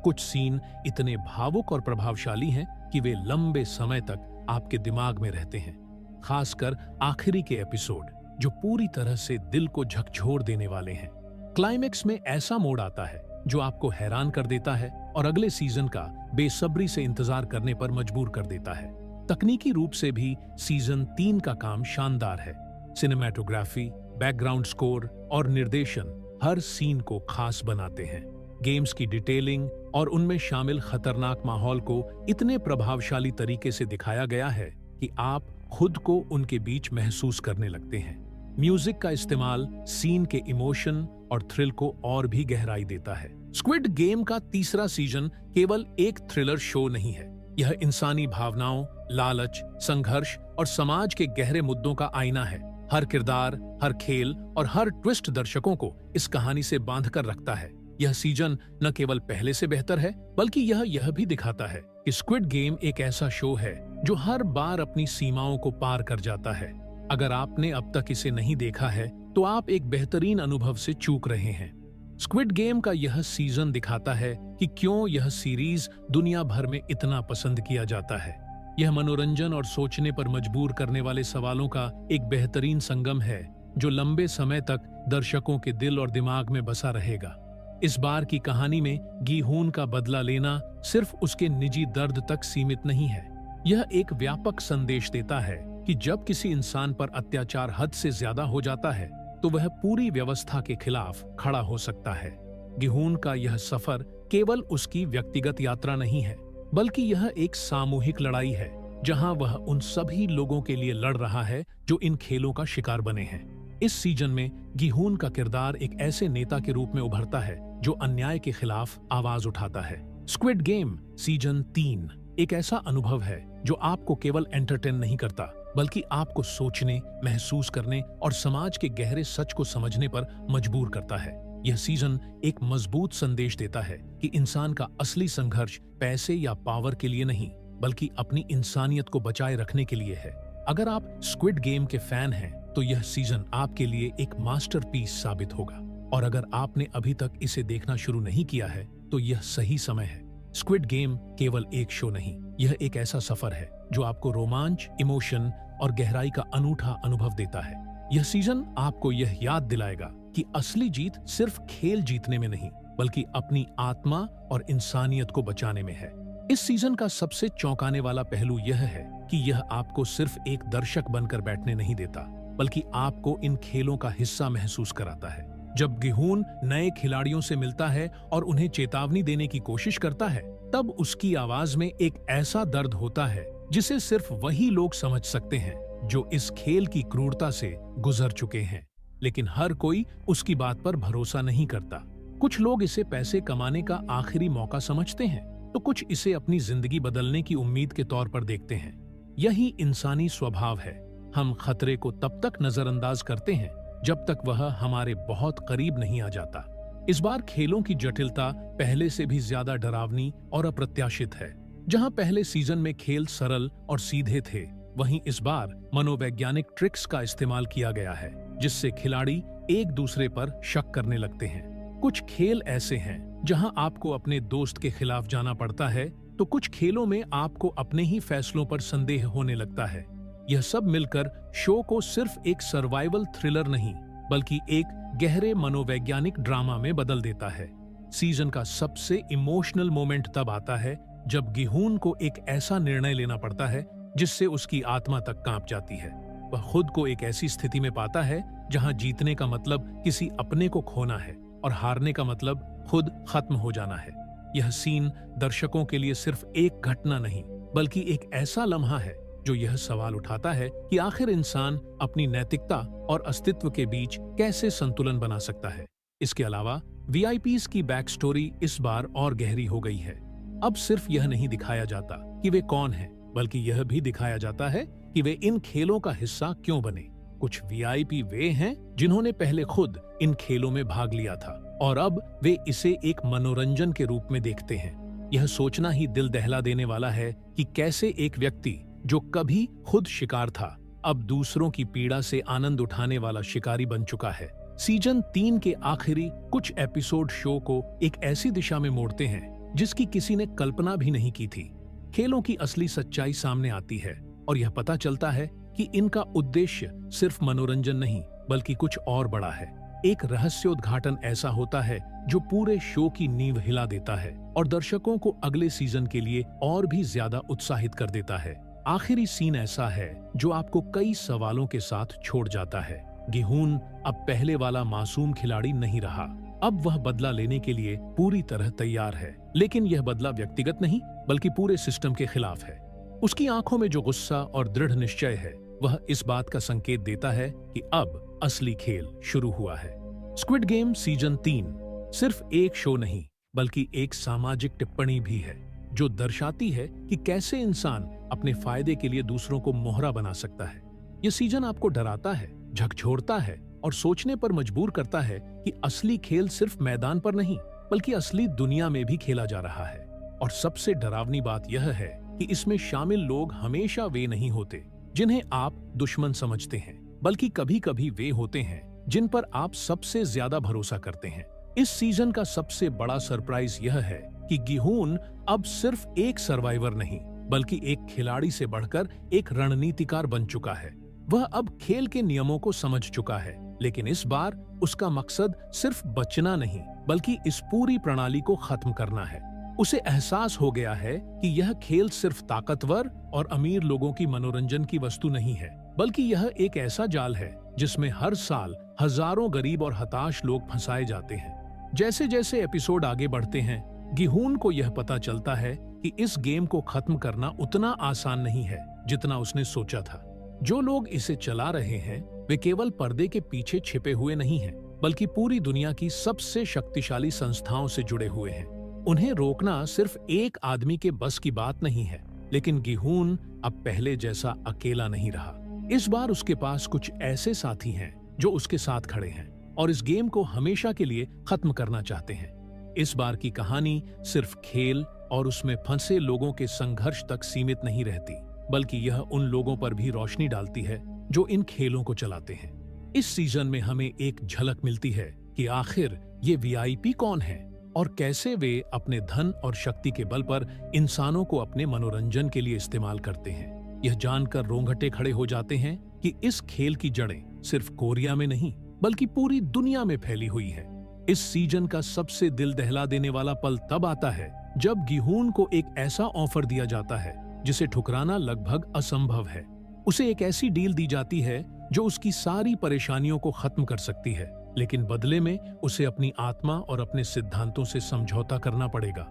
कुछ सीन इतने भावुक और प्रभावशाली हैं कि वे लंबे समय तक आपके दिमाग में रहते हैं, खासकर आखिरी के एपिसोड जो पूरी तरह से दिल को झकझोर देने वाले हैं। क्लाइमेक्स में ऐसा मोड़ आता है जो आपको हैरान कर देता है और अगले सीजन का बेसब्री से इंतजार करने पर मजबूर कर देता है। तकनीकी रूप से भी सीजन 3 का काम शानदार है। सिनेमैटोग्राफी, बैकग्राउंड स्कोर और निर्देशन हर सीन को खास बनाते हैं। गेम्स की डिटेलिंग और उनमें शामिल खतरनाक माहौल को इतने प्रभावशाली तरीके से दिखाया गया है कि आप खुद को उनके बीच महसूस करने लगते हैं। म्यूजिक का इस्तेमाल सीन के इमोशन और थ्रिल को और भी गहराई देता है। स्क्विड गेम का तीसरा सीजन केवल एक थ्रिलर शो नहीं है, यह इंसानी भावनाओं, लालच, संघर्ष और समाज के गहरे मुद्दों का आईना है। हर किरदार, हर खेल और हर ट्विस्ट दर्शकों को इस कहानी से बांध कर रखता है। यह सीजन न केवल पहले से बेहतर है, बल्कि यह भी दिखाता है कि स्क्विड गेम एक ऐसा शो है जो हर बार अपनी सीमाओं को पार कर जाता है। अगर आपने अब तक इसे नहीं देखा है तो आप एक बेहतरीन अनुभव से चूक रहे हैं। स्क्विड गेम का यह सीजन दिखाता है कि क्यों यह सीरीज दुनिया भर में इतना पसंद किया जाता है। यह मनोरंजन और सोचने पर मजबूर करने वाले सवालों का एक बेहतरीन संगम है जो लंबे समय तक दर्शकों के दिल और दिमाग में बसा रहेगा। इस बार की कहानी में गी-हून का बदला लेना सिर्फ उसके निजी दर्द तक सीमित नहीं है। यह एक व्यापक संदेश देता है कि जब किसी इंसान पर अत्याचार हद से ज्यादा हो जाता है तो वह पूरी व्यवस्था के खिलाफ खड़ा हो सकता है। गी-हून का यह सफर केवल उसकी व्यक्तिगत यात्रा नहीं है, बल्कि यह एक सामूहिक लड़ाई है जहां वह उन सभी लोगों के लिए लड़ रहा है जो इन खेलों का शिकार बने हैं। इस सीजन में गी-हून का किरदार एक ऐसे नेता के रूप में उभरता है जो अन्याय के खिलाफ आवाज उठाता है। स्क्विड गेम सीजन 3 एक ऐसा अनुभव है जो आपको केवल एंटरटेन नहीं करता, बल्कि आपको सोचने, महसूस करने और समाज के गहरे सच को समझने पर मजबूर करता है। यह सीजन एक मजबूत संदेश देता है कि इंसान का असली संघर्ष पैसे या पावर के लिए नहीं, बल्कि अपनी इंसानियत को बचाए रखने के लिए है। अगर आप स्क्विड गेम के फैन हैं तो यह सीजन आपके लिए एक मास्टरपीस साबित होगा, और अगर आपने अभी तक इसे देखना शुरू नहीं किया है तो यह सही समय है। स्क्विड गेम केवल एक शो नहीं, यह एक ऐसा सफर है जो आपको रोमांच, इमोशन और गहराई का अनूठा अनुभव देता है। यह सीजन आपको यह याद दिलाएगा कि असली जीत सिर्फ खेल जीतने में नहीं, बल्कि अपनी आत्मा और इंसानियत को बचाने में है। इस सीजन का सबसे चौंकाने वाला पहलू यह है कि यह आपको सिर्फ एक दर्शक बनकर बैठने नहीं देता, बल्कि आपको इन खेलों का हिस्सा महसूस कराता है। जब गी-हून नए खिलाड़ियों से मिलता है और उन्हें चेतावनी देने की कोशिश करता है, तब उसकी आवाज में एक ऐसा दर्द होता है जिसे सिर्फ वही लोग समझ सकते हैं जो इस खेल की क्रूरता से गुजर चुके हैं। लेकिन हर कोई उसकी बात पर भरोसा नहीं करता। कुछ लोग इसे पैसे कमाने का आखिरी मौका समझते हैं, तो कुछ इसे अपनी जिंदगी बदलने की उम्मीद के तौर पर देखते हैं। यही इंसानी स्वभाव है। हम खतरे को तब तक नजरअंदाज करते हैं जब तक वह हमारे बहुत करीब नहीं आ जाता। इस बार खेलों की जटिलता पहले से भी ज्यादा डरावनी और अप्रत्याशित है। जहां पहले सीजन में खेल सरल और सीधे थे, वहीं इस बार मनोवैज्ञानिक ट्रिक्स का इस्तेमाल किया गया है, जिससे खिलाड़ी एक दूसरे पर शक करने लगते हैं। कुछ खेल ऐसे हैं जहां आपको अपने दोस्त के खिलाफ जाना पड़ता है, तो कुछ खेलों में आपको अपने ही फैसलों पर संदेह होने लगता है। यह सब मिलकर शो को सिर्फ एक सर्वाइवल थ्रिलर नहीं, बल्कि एक गहरे मनोवैज्ञानिक ड्रामा में बदल देता है। सीजन का सबसे इमोशनल मोमेंट तब आता है जब गिहून को एक ऐसा निर्णय लेना पड़ता है जिससे उसकी आत्मा तक कांप जाती है। वह खुद को एक ऐसी स्थिति में पाता है जहां जीतने का मतलब किसी अपने को खोना है और हारने का मतलब खुद खत्म हो जाना है। यह सीन दर्शकों के लिए सिर्फ एक घटना नहीं, बल्कि एक ऐसा लम्हा है जो यह सवाल उठाता है कि आखिर इंसान अपनी नैतिकता और अस्तित्व के बीच कैसे संतुलन बना सकता है। इसके अलावा वीआईपीज की बैक स्टोरी इस बार और गहरी हो गई है। अब सिर्फ यह नहीं दिखाया जाता कि वे कौन हैं, बल्कि यह भी दिखाया जाता है कि वे इन खेलों का हिस्सा क्यों बने। कुछ वीआईपी वे हैं जिन्होंने पहले खुद इन खेलों में भाग लिया था और अब वे इसे एक मनोरंजन के रूप में देखते हैं। यह सोचना ही दिल दहला देने वाला है कि कैसे एक व्यक्ति जो कभी खुद शिकार था, अब दूसरों की पीड़ा से आनंद उठाने वाला शिकारी बन चुका है। सीजन 3 के आखिरी कुछ एपिसोड शो को एक ऐसी दिशा में मोड़ते हैं जिसकी किसी ने कल्पना भी नहीं की थी। खेलों की असली सच्चाई सामने आती है और यह पता चलता है कि इनका उद्देश्य सिर्फ मनोरंजन नहीं, बल्कि कुछ और बड़ा है। एक रहस्योद्घाटन ऐसा होता है जो पूरे शो की नींव हिला देता है और दर्शकों को अगले सीजन के लिए और भी ज्यादा उत्साहित कर देता है। आखिरी सीन ऐसा है जो आपको कई सवालों के साथ छोड़ जाता है। गिहून अब पहले वाला मासूम खिलाड़ी नहीं रहा। अब वह बदला लेने के लिए पूरी तरह तैयार है, लेकिन यह बदला व्यक्तिगत नहीं, बल्कि पूरे सिस्टम के खिलाफ है। उसकी आंखों में जो गुस्सा और दृढ़ निश्चय है, वह इस बात का संकेत देता है कि अब असली खेल शुरू हुआ है। स्क्विड गेम सीजन 3 सिर्फ एक शो नहीं, बल्कि एक सामाजिक टिप्पणी भी है जो दर्शाती है कि कैसे इंसान अपने फायदे के लिए दूसरों को मोहरा बना सकता है। यह सीजन आपको डराता है, झकझोरता है और सोचने पर मजबूर करता है कि असली खेल सिर्फ मैदान पर नहीं, बल्कि असली दुनिया में भी खेला जा रहा है। और सबसे डरावनी बात यह है कि इसमें शामिल लोग हमेशा वे नहीं होते जिन्हें आप दुश्मन समझते हैं, बल्कि कभी कभी वे होते हैं जिन पर आप सबसे ज्यादा भरोसा करते हैं। इस सीजन का सबसे बड़ा सरप्राइज यह है कि गिहून अब सिर्फ एक सर्वाइवर नहीं, बल्कि एक खिलाड़ी से बढ़कर एक रणनीतिकार बन चुका है। वह अब खेल के नियमों को समझ चुका है, लेकिन इस बार उसका मकसद सिर्फ बचना नहीं, बल्कि इस पूरी प्रणाली को खत्म करना है। उसे एहसास हो गया है कि यह खेल सिर्फ ताकतवर और अमीर लोगों की मनोरंजन की वस्तु नहीं है, बल्कि यह एक ऐसा जाल है जिसमें हर साल हजारों गरीब और हताश लोग फंसाए जाते हैं। जैसे जैसे एपिसोड आगे बढ़ते हैं, गिहून को यह पता चलता है कि इस गेम को खत्म करना उतना आसान नहीं है जितना उसने सोचा था। जो लोग इसे चला रहे हैं, वे केवल पर्दे के पीछे छिपे हुए नहीं हैं, बल्कि पूरी दुनिया की सबसे शक्तिशाली संस्थाओं से जुड़े हुए हैं। उन्हें रोकना सिर्फ एक आदमी के बस की बात नहीं है, लेकिन गिहून अब पहले जैसा अकेला नहीं रहा। इस बार उसके पास कुछ ऐसे साथी हैं जो उसके साथ खड़े हैं और इस गेम को हमेशा के लिए खत्म करना चाहते हैं। इस बार की कहानी सिर्फ खेल और उसमें फंसे लोगों के संघर्ष तक सीमित नहीं रहती, बल्कि यह उन लोगों पर भी रोशनी डालती है जो इन खेलों को चलाते हैं। इस सीजन में हमें एक झलक मिलती है कि आखिर ये वीआईपी कौन है और कैसे वे अपने धन और शक्ति के बल पर इंसानों को अपने मनोरंजन के लिए इस्तेमाल करते हैं। यह जानकर रोंगटे खड़े हो जाते हैं कि इस खेल की जड़ें सिर्फ कोरिया में नहीं, बल्कि पूरी दुनिया में फैली हुई है। इस सीजन का सबसे दिल दहला देने वाला पल तब आता है जब गिहून को एक ऐसा ऑफर दिया जाता है जिसे ठुकराना लगभग असंभव है। उसे एक ऐसी डील दी जाती है जो उसकी सारी परेशानियों को खत्म कर सकती है, लेकिन बदले में उसे अपनी आत्मा और अपने सिद्धांतों से समझौता करना पड़ेगा।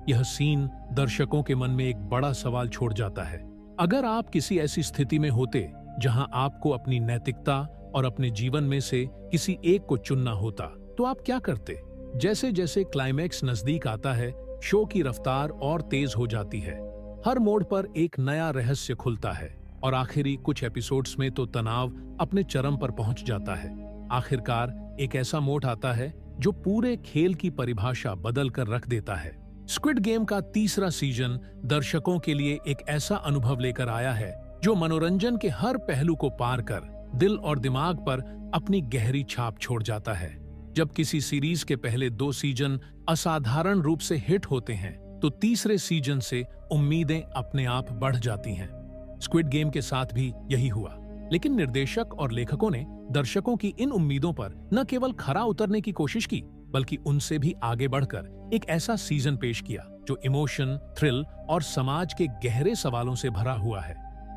यह सीन दर्शकों के मन में एक बड़ा सवाल छोड़ जाता है। अगर आप किसी ऐसी स्थिति में होते जहां आपको अपनी नैतिकता और अपने जीवन में से किसी एक को चुनना होता, तो आप क्या करते? जैसे जैसे क्लाइमैक्स नजदीक आता है, शो की रफ्तार और तेज हो जाती है। हर मोड़ पर एक नया रहस्य खुलता है और आखिरी कुछ एपिसोड्स में तो तनाव अपने चरम पर पहुंच जाता है। आखिरकार एक ऐसा मोड़ आता है जो पूरे खेल की परिभाषा बदल कर रख देता है। स्क्विड गेम का तीसरा सीजन दर्शकों के लिए एक ऐसा अनुभव लेकर आया है जो मनोरंजन के हर पहलू को पार कर दिल और दिमाग पर अपनी गहरी छाप छोड़ जाता है। जब किसी सीरीज के पहले 2 सीजन असाधारण रूप से हिट होते हैं तो तीसरे सीजन से उम्मीदें अपने आप बढ़ जाती हैं। स्क्विड गेम के साथ भी यही हुआ, लेकिन निर्देशक और लेखकों ने दर्शकों की इन उम्मीदों पर न केवल खरा उतरने की कोशिश की, बल्कि उनसे भी आगे बढ़कर एक ऐसा सीजन पेश किया जो इमोशन, थ्रिल और समाज के गहरे सवालों से भरा हुआ है।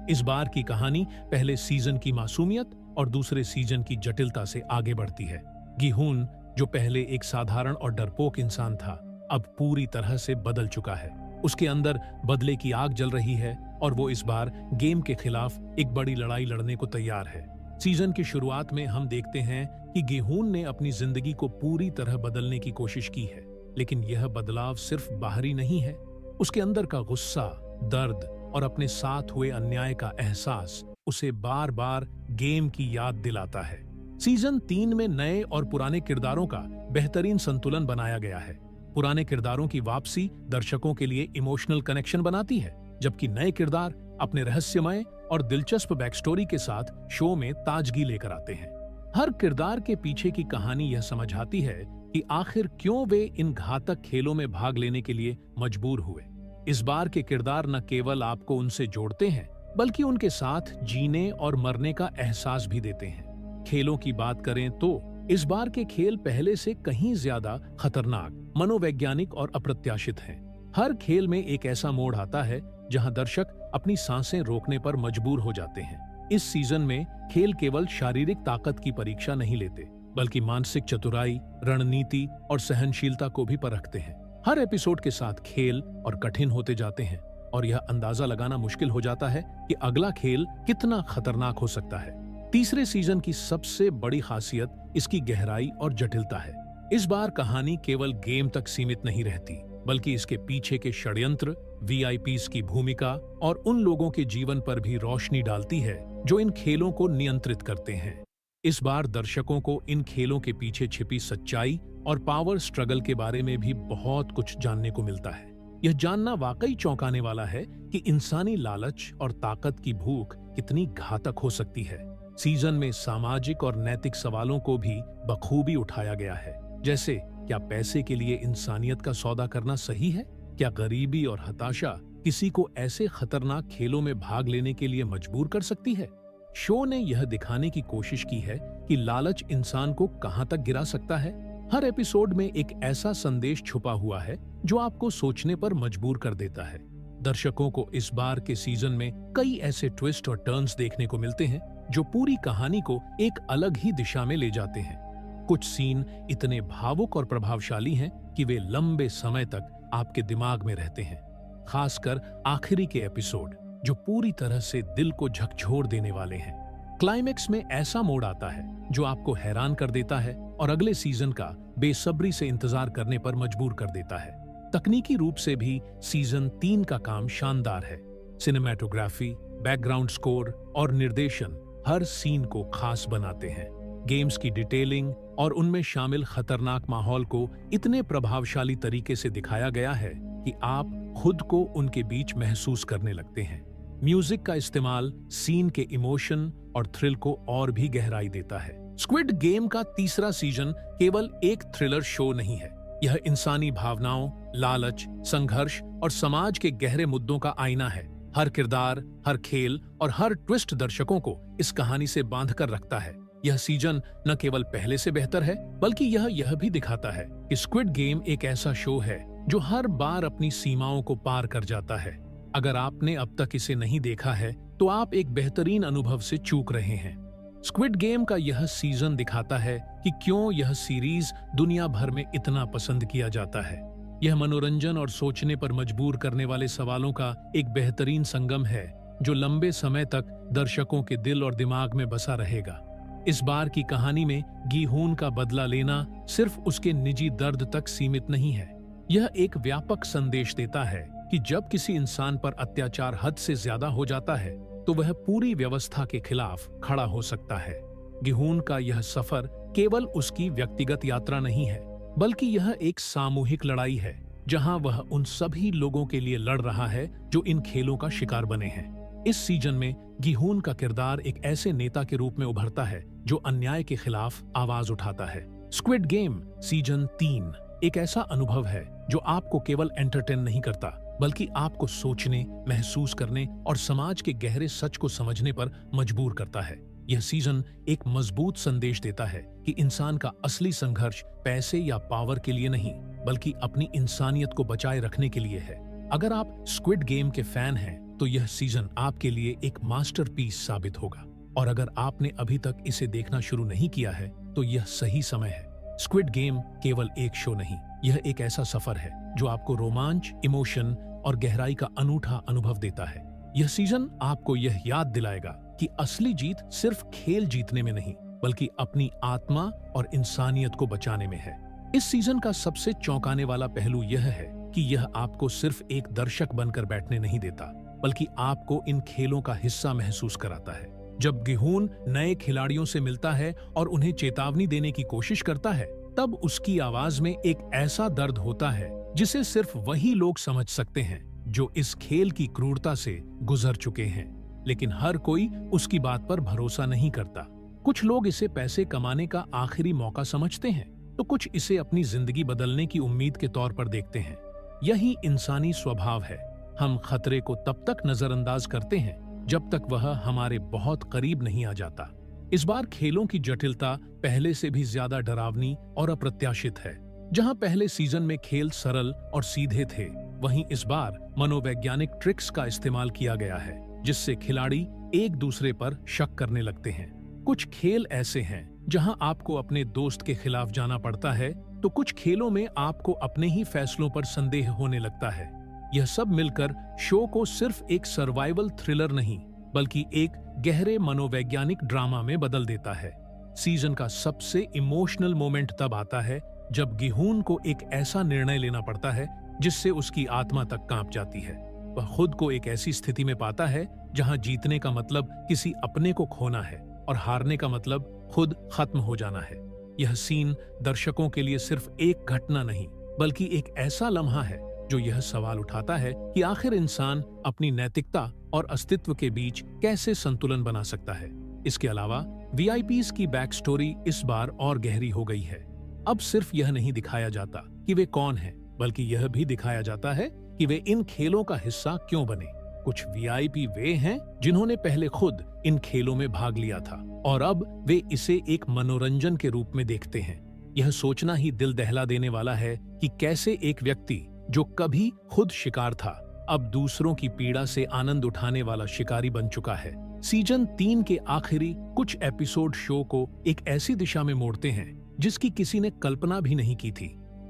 इस बार की कहानी पहले सीजन की मासूमियत और दूसरे सीजन की जटिलता से आगे बढ़ती है। गिहून, जो पहले एक साधारण और डरपोक इंसान था, अब पूरी तरह से बदल चुका है। उसके अंदर बदले की आग जल रही है और वो इस बार गेम के खिलाफ एक बड़ी लड़ाई लड़ने को तैयार है। सीजन की शुरुआत में हम देखते हैं कि गिहून ने अपनी जिंदगी को पूरी तरह बदलने की कोशिश की है, लेकिन यह बदलाव सिर्फ बाहरी नहीं है। उसके अंदर का गुस्सा, दर्द और अपने साथ हुए अन्याय का एहसास उसे बार बार गेम की याद दिलाता है। सीजन 3 में नए और पुराने किरदारों का बेहतरीन संतुलन बनाया गया है। पुराने किरदारों की वापसी दर्शकों के लिए इमोशनल कनेक्शन बनाती है, जबकि नए किरदार अपने रहस्यमय और दिलचस्प बैकस्टोरी के साथ शो में ताजगी लेकर आते हैं। हर किरदार के पीछे की कहानी यह समझाती है कि आखिर क्यों वे इन घातक खेलों में भाग लेने के लिए मजबूर हुए। इस बार के किरदार न केवल आपको उनसे जोड़ते हैं, बल्कि उनके साथ जीने और मरने का एहसास भी देते हैं। खेलों की बात करें तो इस बार के खेल पहले से कहीं ज्यादा खतरनाक, मनोवैज्ञानिक और अप्रत्याशित हैं। हर खेल में एक ऐसा मोड़ आता है जहां दर्शक अपनी सांसें रोकने पर मजबूर हो जाते हैं। इस सीजन में खेल केवल शारीरिक ताकत की परीक्षा नहीं लेते, बल्कि मानसिक चतुराई, रणनीति और सहनशीलता को भी परखते हैं। हर एपिसोड के साथ खेल और कठिन होते जाते हैं और यह अंदाजा लगाना मुश्किल हो जाता है कि अगला खेल कितना खतरनाक हो सकता है। तीसरे सीजन की सबसे बड़ी खासियत इसकी गहराई और जटिलता है। इस बार कहानी केवल गेम तक सीमित नहीं रहती, बल्कि इसके पीछे के षड्यंत्र, वीआईपीज की भूमिका और उन लोगों के जीवन पर भी रोशनी डालती है जो इन खेलों को नियंत्रित करते हैं। इस बार दर्शकों को इन खेलों के पीछे छिपी सच्चाई और पावर स्ट्रगल के बारे में भी बहुत कुछ जानने को मिलता है। यह जानना वाकई चौंकाने वाला है कि इंसानी लालच और ताकत की भूख कितनी घातक हो सकती है। सीजन में सामाजिक और नैतिक सवालों को भी बखूबी उठाया गया है, जैसे क्या पैसे के लिए इंसानियत का सौदा करना सही है? क्या गरीबी और हताशा किसी को ऐसे खतरनाक खेलों में भाग लेने के लिए मजबूर कर सकती है? शो ने यह दिखाने की कोशिश की है कि लालच इंसान को कहां तक गिरा सकता है। हर एपिसोड में एक ऐसा संदेश छुपा हुआ है जो आपको सोचने पर मजबूर कर देता है। दर्शकों को इस बार के सीजन में कई ऐसे ट्विस्ट और टर्न्स देखने को मिलते हैं जो पूरी कहानी को एक अलग ही दिशा में ले जाते हैं। कुछ सीन इतने भावुक और प्रभावशाली हैं कि वे लंबे समय तक आपके दिमाग में रहते हैं, खासकर आखिरी के एपिसोड जो पूरी तरह से दिल को झकझोर देने वाले हैं। क्लाइमेक्स में ऐसा मोड़ आता है जो आपको हैरान कर देता है और अगले सीजन का बेसब्री से इंतजार करने पर मजबूर कर देता है। तकनीकी रूप से भी सीजन 3 का काम शानदार है। सिनेमैटोग्राफी, बैकग्राउंड स्कोर और निर्देशन हर सीन को खास बनाते हैं। गेम्स की डिटेलिंग और उनमें शामिल खतरनाक माहौल को इतने प्रभावशाली तरीके से दिखाया गया है कि आप खुद को उनके बीच महसूस करने लगते हैं। म्यूजिक का इस्तेमाल सीन के इमोशन और थ्रिल को और भी गहराई देता है। स्क्विड गेम का तीसरा सीजन केवल एक थ्रिलर शो नहीं है, यह इंसानी भावनाओं, लालच, संघर्ष और समाज के गहरे मुद्दों का आईना है। हर किरदार, हर खेल और हर ट्विस्ट दर्शकों को इस कहानी से बांध कर रखता है। यह सीजन न केवल पहले से बेहतर है, बल्कि यह भी दिखाता है कि स्क्विड गेम एक ऐसा शो है जो हर बार अपनी सीमाओं को पार कर जाता है। अगर आपने अब तक इसे नहीं देखा है तो आप एक बेहतरीन अनुभव से चूक रहे हैं। स्क्विड गेम का यह सीजन दिखाता है कि क्यों यह सीरीज दुनिया भर में इतना पसंद किया जाता है। यह मनोरंजन और सोचने पर मजबूर करने वाले सवालों का एक बेहतरीन संगम है जो लंबे समय तक दर्शकों के दिल और दिमाग में बसा रहेगा। इस बार की कहानी में गिहून का बदला लेना सिर्फ उसके निजी दर्द तक सीमित नहीं है। यह एक व्यापक संदेश देता है कि जब किसी इंसान पर अत्याचार हद से ज्यादा हो जाता है तो वह पूरी व्यवस्था के खिलाफ खड़ा हो सकता है। गिहून का यह सफर केवल उसकी व्यक्तिगत यात्रा नहीं है, बल्कि यह एक सामूहिक लड़ाई है जहां वह उन सभी लोगों के लिए लड़ रहा है जो इन खेलों का शिकार बने हैं। इस सीजन में गिहून का किरदार एक ऐसे नेता के रूप में उभरता है जो अन्याय के खिलाफ आवाज उठाता है। स्क्विड गेम सीजन 3 एक ऐसा अनुभव है जो आपको केवल एंटरटेन नहीं करता, बल्कि आपको सोचने, महसूस करने और समाज के गहरे सच को समझने पर मजबूर करता है। यह सीजन एक मजबूत संदेश देता है कि इंसान का असली संघर्ष पैसे या पावर के लिए नहीं, बल्कि अपनी इंसानियत को बचाए रखने के लिए है। अगर आप स्क्विड गेम के फैन हैं, तो यह सीजन आपके लिए एक मास्टरपीस साबित होगा। और अगर आपने अभी तक इसे देखना शुरू नहीं किया है, तो यह सही समय है। स्क्विड गेम केवल एक शो नहीं, यह एक ऐसा सफर है जो आपको रोमांच, इमोशन और गहराई का अनूठा अनुभव देता है। यह सीजन आपको यह याद दिलाएगा कि असली जीत सिर्फ खेल जीतने में नहीं, बल्कि अपनी आत्मा और इंसानियत को बचाने में है। इस सीजन का सबसे चौंकाने वाला पहलू यह है कि यह आपको सिर्फ एक दर्शक बनकर बैठने नहीं देता, बल्कि आपको इन खेलों का हिस्सा महसूस कराता है। जब गिहून नए खिलाड़ियों से मिलता है और उन्हें चेतावनी देने की कोशिश करता है, तब उसकी आवाज में एक ऐसा दर्द होता है जिसे सिर्फ वही लोग समझ सकते हैं जो इस खेल की क्रूरता से गुजर चुके हैं। लेकिन हर कोई उसकी बात पर भरोसा नहीं करता। कुछ लोग इसे पैसे कमाने का आखिरी मौका समझते हैं, तो कुछ इसे अपनी जिंदगी बदलने की उम्मीद के तौर पर देखते हैं। यही इंसानी स्वभाव है। हम खतरे को तब तक नजरअंदाज करते हैं जब तक वह हमारे बहुत करीब नहीं आ जाता। इस बार खेलों की जटिलता पहले से भी ज्यादा डरावनी और अप्रत्याशित है। जहां पहले सीजन में खेल सरल और सीधे थे, वहीं इस बार मनोवैज्ञानिक ट्रिक्स का इस्तेमाल किया गया है, जिससे खिलाड़ी एक दूसरे पर शक करने लगते हैं। कुछ खेल ऐसे हैं जहां आपको अपने दोस्त के खिलाफ जाना पड़ता है, तो कुछ खेलों में आपको अपने ही फैसलों पर संदेह होने लगता है। यह सब मिलकर शो को सिर्फ एक सर्वाइवल थ्रिलर नहीं, बल्कि एक गहरे मनोवैज्ञानिक ड्रामा में बदल देता है। सीजन का सबसे इमोशनल मोमेंट तब आता है जब गिहून को एक ऐसा निर्णय लेना पड़ता है जिससे उसकी आत्मा तक कांप जाती है। वह खुद को एक ऐसी स्थिति में पाता है जहां जीतने का मतलब किसी अपने को खोना है और हारने का मतलब खुद खत्म हो जाना है। यह सीन दर्शकों के लिए सिर्फ एक घटना नहीं, बल्कि एक ऐसा लम्हा है जो यह सवाल उठाता है कि आखिर इंसान अपनी नैतिकता और अस्तित्व के बीच कैसे संतुलन बना सकता है। इसके अलावा वीआईपीज़ की बैक स्टोरी इस बार और गहरी हो गई है। अब सिर्फ यह नहीं दिखाया जाता कि वे कौन हैं, बल्कि यह भी दिखाया जाता है कि वे इन खेलों का हिस्सा क्यों बने। कुछ वीआईपी वे हैं जिन्होंने पहले खुद इन खेलों में भाग लिया था और अब वे इसे एक मनोरंजन के रूप में देखते हैं। यह सोचना ही दिल दहला देने वाला है कि कैसे एक व्यक्ति जो कभी खुद शिकार था, अब दूसरों की पीड़ा से आनंद उठाने वाला शिकारी बन चुका है। सीजन 3 के आखिरी कुछ एपिसोड शो को एक ऐसी दिशा में मोड़ते हैं जिसकी किसी ने कल्पना भी नहीं की थी।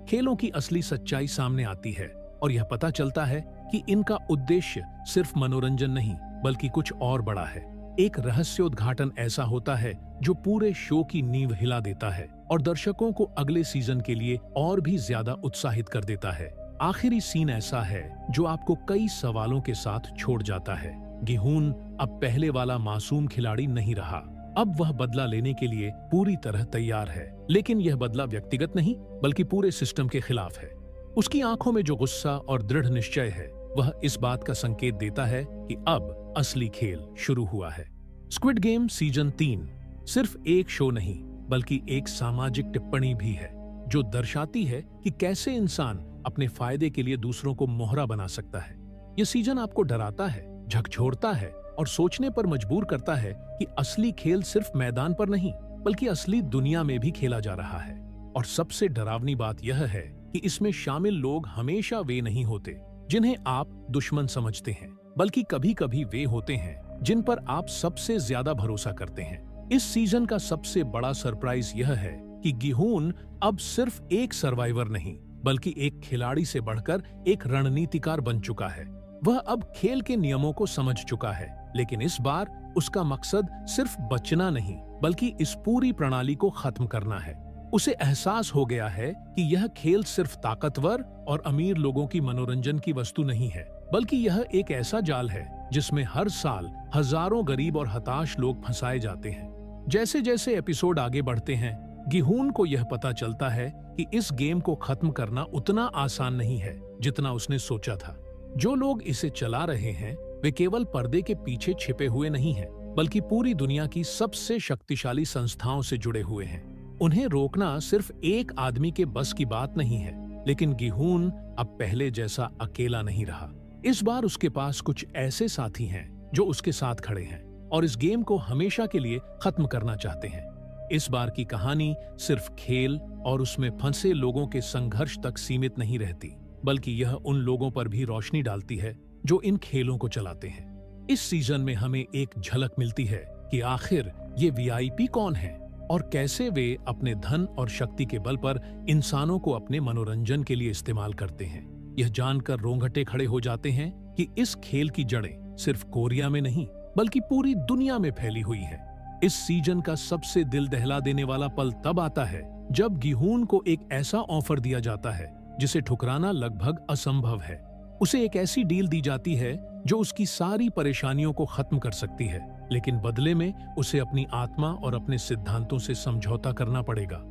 खेलों की असली सच्चाई सामने आती है और यह पता चलता है कि इनका उद्देश्य सिर्फ मनोरंजन नहीं, बल्कि कुछ और बड़ा है। एक रहस्योद्घाटन ऐसा होता है जो पूरे शो की नींव हिला देता है और दर्शकों को अगले सीजन के लिए और भी ज्यादा उत्साहित कर देता है। आखिरी सीन ऐसा है जो आपको कई सवालों के साथ छोड़ जाता है। गिहून अब पहले वाला मासूम खिलाड़ी नहीं रहा। अब वह बदला लेने के लिए पूरी तरह तैयार है, लेकिन यह बदला व्यक्तिगत नहीं, बल्कि पूरे सिस्टम के खिलाफ है। उसकी आंखों में जो गुस्सा और दृढ़ निश्चय है, वह इस बात का संकेत देता है कि अब असली खेल शुरू हुआ है। स्क्विड गेम सीजन 3 सिर्फ एक शो नहीं, बल्कि एक सामाजिक टिप्पणी भी है जो दर्शाती है कि कैसे इंसान अपने फायदे के लिए दूसरों को मोहरा बना सकता है। यह सीजन आपको डराता है, झकझोरता है और सोचने पर मजबूर करता है कि असली खेल सिर्फ मैदान पर नहीं, बल्कि असली दुनिया में भी खेला जा रहा है। और सबसे डरावनी बात यह है कि इसमें शामिल लोग हमेशा वे नहीं होते जिन्हें आप दुश्मन समझते हैं, बल्कि कभी कभी वे होते हैं जिन पर आप सबसे ज्यादा भरोसा करते हैं। इस सीजन का सबसे बड़ा सरप्राइज यह है कि गिहून अब सिर्फ एक सर्वाइवर नहीं, बल्कि एक खिलाड़ी से बढ़कर एक रणनीतिकार बन चुका है। वह अब खेल के नियमों को समझ चुका है, लेकिन इस बार उसका मकसद सिर्फ बचना नहीं, बल्कि इस पूरी प्रणाली को खत्म करना है। उसे एहसास हो गया है कि यह खेल सिर्फ ताकतवर और अमीर लोगों की मनोरंजन की वस्तु नहीं है, बल्कि यह एक ऐसा जाल है जिसमें हर साल हजारों गरीब और हताश लोग फंसाए जाते हैं। जैसे जैसे एपिसोड आगे बढ़ते हैं, गिहून को यह पता चलता है कि इस गेम को खत्म करना उतना आसान नहीं है जितना उसने सोचा था। जो लोग इसे चला रहे हैं वे केवल पर्दे के पीछे छिपे हुए नहीं हैं, बल्कि पूरी दुनिया की सबसे शक्तिशाली संस्थाओं से जुड़े हुए हैं। उन्हें रोकना सिर्फ एक आदमी के बस की बात नहीं है, लेकिन गिहून अब पहले जैसा अकेला नहीं रहा। इस बार उसके पास कुछ ऐसे साथी हैं जो उसके साथ खड़े हैं और इस गेम को हमेशा के लिए खत्म करना चाहते हैं। इस बार की कहानी सिर्फ खेल और उसमें फंसे लोगों के संघर्ष तक सीमित नहीं रहती, बल्कि यह उन लोगों पर भी रोशनी डालती है जो इन खेलों को चलाते हैं। इस सीजन में हमें एक झलक मिलती है कि आखिर ये वीआईपी कौन है और कैसे वे अपने धन और शक्ति के बल पर इंसानों को अपने मनोरंजन के लिए इस्तेमाल करते हैं। यह जानकर रोंगटे खड़े हो जाते हैं कि इस खेल की जड़ें सिर्फ कोरिया में नहीं बल्कि पूरी दुनिया में फैली हुई है। इस सीजन का सबसे दिल दहला देने वाला पल तब आता है जब गिहून को एक ऐसा ऑफर दिया जाता है जिसे ठुकराना लगभग असंभव है। उसे एक ऐसी डील दी जाती है जो उसकी सारी परेशानियों को खत्म कर सकती है, लेकिन बदले में उसे अपनी आत्मा और अपने सिद्धांतों से समझौता करना पड़ेगा।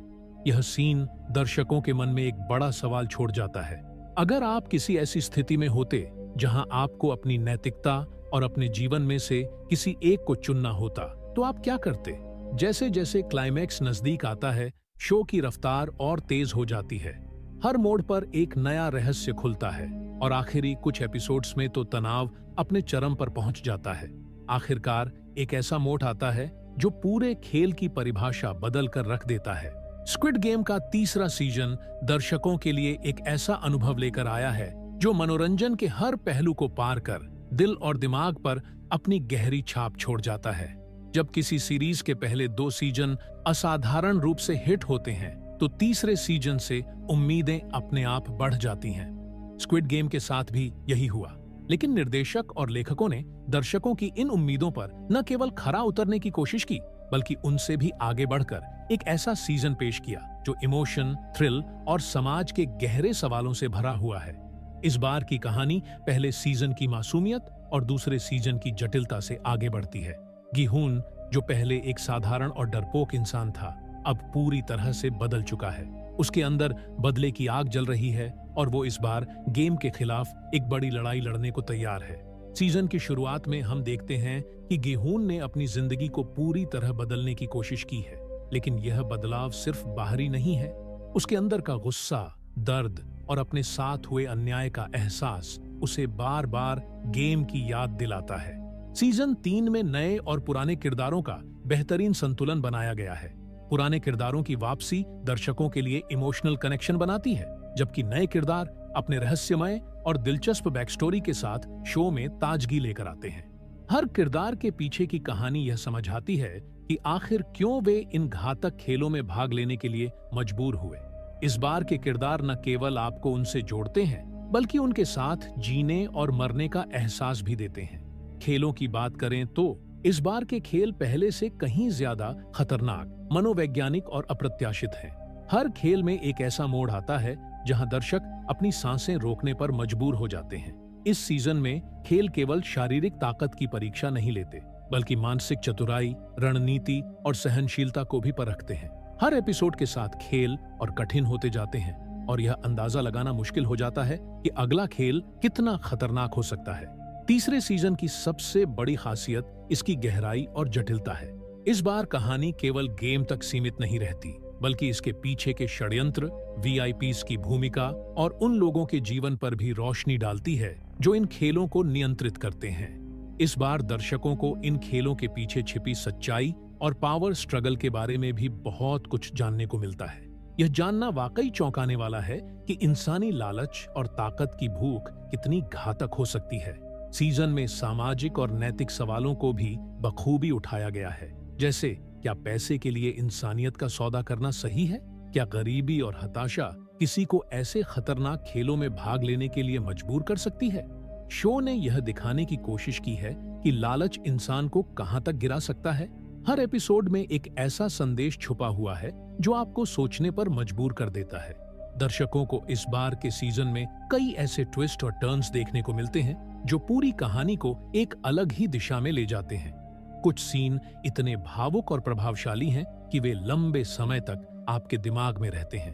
यह सीन दर्शकों के मन में एक बड़ा सवाल छोड़ जाता है। अगर आप किसी ऐसी स्थिति में होते जहां आपको अपनी नैतिकता और अपने जीवन में से किसी एक को चुनना होता, तो आप क्या करते? जैसे जैसे क्लाइमैक्स नजदीक आता है, शो की रफ्तार और तेज हो जाती है। हर मोड़ पर एक नया रहस्य खुलता है और आखिरी कुछ एपिसोड्स में तो तनाव अपने चरम पर पहुंच जाता है। आखिरकार एक ऐसा मोड़ आता है जो पूरे खेल की परिभाषा बदल कर रख देता है। स्क्विड गेम का तीसरा सीजन दर्शकों के लिए एक ऐसा अनुभव लेकर आया है जो मनोरंजन के हर पहलू को पार कर दिल और दिमाग पर अपनी गहरी छाप छोड़ जाता है। जब किसी सीरीज के पहले 2 सीजन असाधारण रूप से हिट होते हैं, तो तीसरे सीजन से उम्मीदें अपने आप बढ़ जाती हैं। स्क्विड गेम के साथ भी यही हुआ, लेकिन निर्देशक और लेखकों ने दर्शकों की इन उम्मीदों पर न केवल खरा उतरने की कोशिश की, बल्कि उनसे भी आगे बढ़कर एक ऐसा सीजन पेश किया जो इमोशन, थ्रिल और समाज के गहरे सवालों से भरा हुआ है। इस बार की कहानी पहले सीजन की मासूमियत और दूसरे सीजन की जटिलता से आगे बढ़ती है। गिहून, जो पहले एक साधारण और डरपोक इंसान था, अब पूरी तरह से बदल चुका है। उसके अंदर बदले की आग जल रही है और वो इस बार गेम के खिलाफ एक बड़ी लड़ाई लड़ने को तैयार है। सीजन की शुरुआत में हम देखते हैं कि गिहून ने अपनी जिंदगी को पूरी तरह बदलने की कोशिश की है, लेकिन यह बदलाव सिर्फ बाहरी नहीं है। उसके अंदर का गुस्सा, दर्द और अपने साथ हुए अन्याय का एहसास उसे बार बार गेम की याद दिलाता है। सीजन 3 में नए और पुराने किरदारों का बेहतरीन संतुलन बनाया गया है। पुराने किरदारों की वापसी दर्शकों के लिए इमोशनल कनेक्शन बनाती है, जबकि नए किरदार अपने रहस्यमय और दिलचस्प बैक स्टोरी के साथ शो में ताजगी लेकर आते हैं। हर किरदार के पीछे की कहानी यह समझाती है कि आखिर क्यों वे इन घातक खेलों में भाग लेने के लिए मजबूर हुए। इस बार के किरदार न केवल आपको उनसे जोड़ते हैं, बल्कि उनके साथ जीने और मरने का एहसास भी देते हैं। खेलों की बात करें तो इस बार के खेल पहले से कहीं ज्यादा खतरनाक, मनोवैज्ञानिक और अप्रत्याशित हैं। हर खेल में एक ऐसा मोड़ आता है जहां दर्शक अपनी सांसें रोकने पर मजबूर हो जाते हैं। इस सीजन में खेल केवल शारीरिक ताकत की परीक्षा नहीं लेते, बल्कि मानसिक चतुराई, रणनीति और सहनशीलता को भी परखते हैं। हर एपिसोड के साथ खेल और कठिन होते जाते हैं और यह अंदाजा लगाना मुश्किल हो जाता है कि अगला खेल कितना खतरनाक हो सकता है। तीसरे सीजन की सबसे बड़ी खासियत इसकी गहराई और जटिलता है। इस बार कहानी केवल गेम तक सीमित नहीं रहती, बल्कि इसके पीछे के षड्यंत्र, वीआईपीज की भूमिका और उन लोगों के जीवन पर भी रोशनी डालती है जो इन खेलों को नियंत्रित करते हैं। इस बार दर्शकों को इन खेलों के पीछे छिपी सच्चाई और पावर स्ट्रगल के बारे में भी बहुत कुछ जानने को मिलता है। यह जानना वाकई चौंकाने वाला है कि इंसानी लालच और ताकत की भूख कितनी घातक हो सकती है। सीजन में सामाजिक और नैतिक सवालों को भी बखूबी उठाया गया है, जैसे क्या पैसे के लिए इंसानियत का सौदा करना सही है? क्या गरीबी और हताशा किसी को ऐसे खतरनाक खेलों में भाग लेने के लिए मजबूर कर सकती है? शो ने यह दिखाने की कोशिश की है कि लालच इंसान को कहां तक गिरा सकता है। हर एपिसोड में एक ऐसा संदेश छुपा हुआ है जो आपको सोचने पर मजबूर कर देता है। दर्शकों को इस बार के सीजन में कई ऐसे ट्विस्ट और टर्न्स देखने को मिलते हैं जो पूरी कहानी को एक अलग ही दिशा में ले जाते हैं। कुछ सीन इतने भावुक और प्रभावशाली हैं कि वे लंबे समय तक आपके दिमाग में रहते हैं,